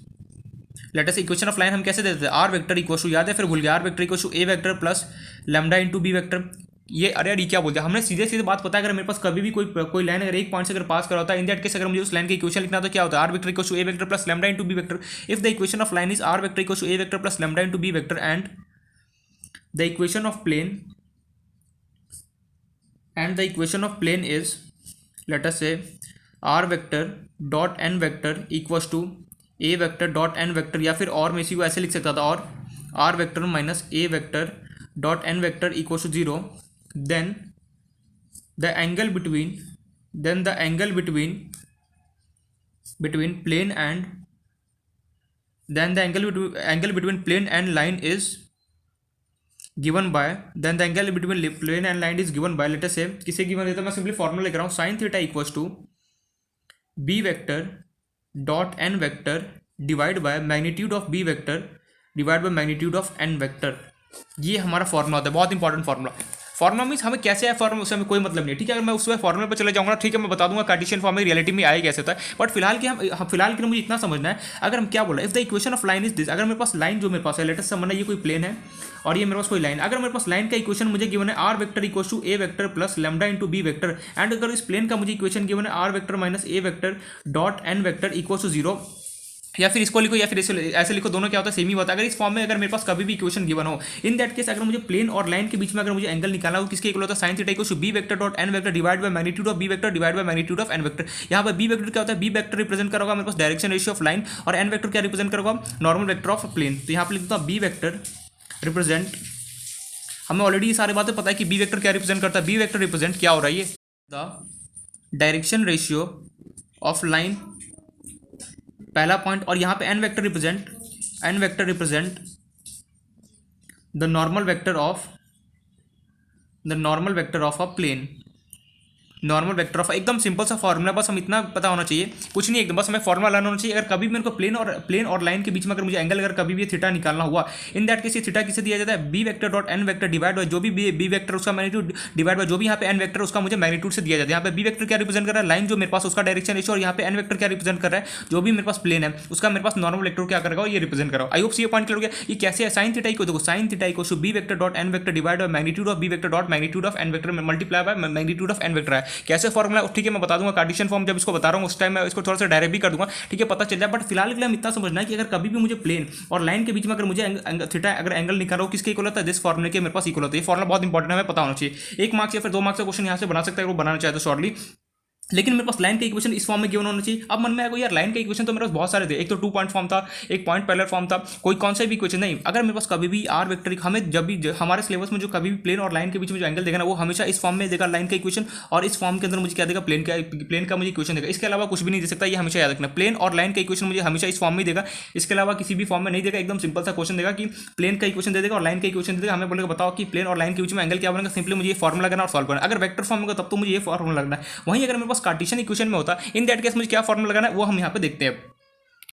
let us equation of line हम कैसे देते हैं, आर वेक्टर इक्वल टू, याद है फिर भूल गया, r vector equal to a vector plus lambda into b vector. ये अरे यार क्या बोलते हैं, हमने सीधे बात पता है, अगर मेरे पास कभी भी कोई लाइन अगर एक पॉइंट से अगर पास करा होता है, इन दैट केस अगर मुझे उस लाइन का इक्वेशन लिखना तो क्या होता है, r vector equal to a vector plus lambda into b vector. If the equation of line is r vector equal to a vector plus lambda into b vector and the equation of plane is let us say r vector dot N vector equals to a vector dot N vector, या फिर और मैं इसी को ऐसे लिख सकता था, और r vector minus a vector dot N vector equals to 0, then the angle between plane and then the angle between plane and line is given by, then the angle between plane and line is given by, let us say किसे given देता है, मैं simply formula लिख रहा हूँ, sin theta equals to b vector dot N vector divide by magnitude of b vector divide by magnitude of n vector. ये हमारा formula होता है, बहुत इंपॉर्टेंट फॉर्मूला मीन्स हमें कैसे है फॉर्मूला, उससे हमें कोई मतलब नहीं, ठीक है। अगर मैं उसमें फॉर्मूले पर चले जाऊंगा, ठीक है, मैं बता दूंगा कार्टेशियन फॉर्म में रियलिटी में आए कैसे होता है, बट फिलहाल के लिए मुझे इतना समझना है, अगर हम क्या बोला, if the equation of line is this, अगर मेरे पास लाइन जो मेरे पास है, लेट अस समझना ये कोई प्लेन है और ये मेरे पास कोई लाइन, अगर मेरे पास लाइन का इक्वेशन मुझे गिवन है r vector equal to a vector plus lambda into b vector, and अगर इस प्लेन का मुझे इक्वेशन गिवन है r vector minus a vector dot N vector equal to 0, या फिर इसको लिखो या फिर ऐसे लिखो, दोनों क्या होता है, सेम ही होता है। अगर इस फॉर्म में अगर मेरे पास कभी भी इक्वेशन गिवन हो, इन दैट केस अगर मुझे प्लेन और लाइन के बीच में अगर मुझे एंगल निकालना हो, किसके इक्वल होता है, sin theta equal to b vector dot N vector divide by magnitude of b vector divide by magnitude of n vector. यहाँ पर बी वेक्टर क्या होता है, बी वेक्टर रिप्रेजेंट करोगा मेरे पास डायरेक्शन रेशियो ऑफ लाइन, और एन वेक्टर क्या रिप्रेजेंट करोगा, नॉर्मल वेक्टर ऑफ प्लेन। तो यहाँ पर लिखता हूँ बी वेक्टर रिप्रेजेंट, हमें ऑलरेडी ये सारी बातें पता है कि बी वेक्टर क्या रिप्रेजेंट करता है, बी वेक्टर रिप्रेजेंट क्या हो रहा है, ये the direction ratio of line, पहला पॉइंट, और यहाँ पे n vector represent the normal vector of a plane, normal vector of, एकदम सिंपल सा फॉर्मूला, बस हम इतना पता होना चाहिए, कुछ नहीं, एकदम बस हमें फॉर्मूला लाना होना चाहिए। अगर कभी भी मेरे को प्लेन और लाइन के बीच में अगर मुझे एंगल अगर कभी भी थीटा निकालना हुआ, इन दैट केस ये थीटा किसे दिया जाता है, b vector dot N vector divide by जो भी बी वेक्टर उसका मैग्नीट्यूड डिवाइड बाय जो भी यहाँ पे एन वेक्टर उसका मुझे मैग्नीट्यूड से दिया जाता है। यहाँ पे बी वेक्टर क्या रिप्रेजेंट कर रहा है, लाइन जो मेरे पास उसका डायरेक्शन रेशियो, और यहाँ पे एन वेक्टर क्या रिप्रेजेंट कर रहा है, जो भी मेरे पास प्लेन है उसका मेरे पास नॉर्मल वेक्टर क्या करेगा, ये रिप्रेजेंट करो। आई होप ये पॉइंट क्लियर हो गया। ये कैसे है, साइन थीटा को देखो, साइन थीटा को b vector dot N vector divide by magnitude of b vector dot magnitude of n vector multiply by magnitude of n vector है। कैसे फॉर्मूला, ठीक है मैं बता दूंगा, कार्टेशियन फॉर्म जब इसको बता रहा हूँ उस टाइम मैं इसको थोड़ा सा डायरेक्ट भी कर दूंगा, ठीक है पता चल जाए। बट फिलहाल के लिए हम इतना समझना है कि अगर कभी भी मुझे प्लेन और लाइन के बीच में अगर मुझे थीटा अगर एंगल निकालो किसके इक्वल होता है, दिस फॉर्मूले के मेरे पास इक्वल होता है। ये फॉर्मूला बहुत इंपॉर्टेंट है, हमें पता होना चाहिए। 1 मार्क्स या फिर 2 मार्क्स का क्वेश्चन यहाँ से बना सकता है अगर वो बनाना चाहे तो शॉर्टली। लेकिन मेरे पास लाइन का इक्वेशन इस फॉर्म में गिवन होना चाहिए। अब मन में आएगा यार लाइन का इक्वेशन तो मेरे पास बहुत सारे थे, एक तो 2 पॉइंट फॉर्म था, एक पॉइंट पैरेलल फॉर्म था, कोई कौन सा भी इक्वेशन नहीं। अगर मेरे पास कभी भी आर वेक्टर, हमें जब भी हमारे सिलेबस में जो कभी भी प्लेन और लाइन के बीच में जो एंगल देगा ना वो हमेशा इस फॉर्म में देगा लाइन का इक्वेशन, और इस फॉर्म के अंदर मुझे क्या देगा, प्लेन का मुझे इक्वेशन देगा। इसके अलावा कुछ भी नहीं दे सकता, ये हमेशा याद रखना। प्लेन और लाइन का इक्वेशन मुझे हमेशा इस फॉर्म में देगा, इसके अलावा किसी भी फॉर्म में नहीं देगा। एकदम सिंपल सा क्वेश्चन देगा कि प्लेन का इक्वेशन दे देगा और लाइन का इक्वेशन दे देगा, हमें बोलेगा बताओ कि प्लेन और लाइन के बीच में एंगल क्या बनेगा, सिंपली मुझे ये फॉर्मूला लगाना और सॉल्व करना। अगर वेक्टर फॉर्म होगा तब तो मुझे ये फॉर्मूला लगना है। वहीं अगर मेरे पास कार्टेशियन इक्वेशन में होता, इन दैट केस मुझे क्या फॉर्मूला लगाना है वो हम यहाँ पे देखते हैं।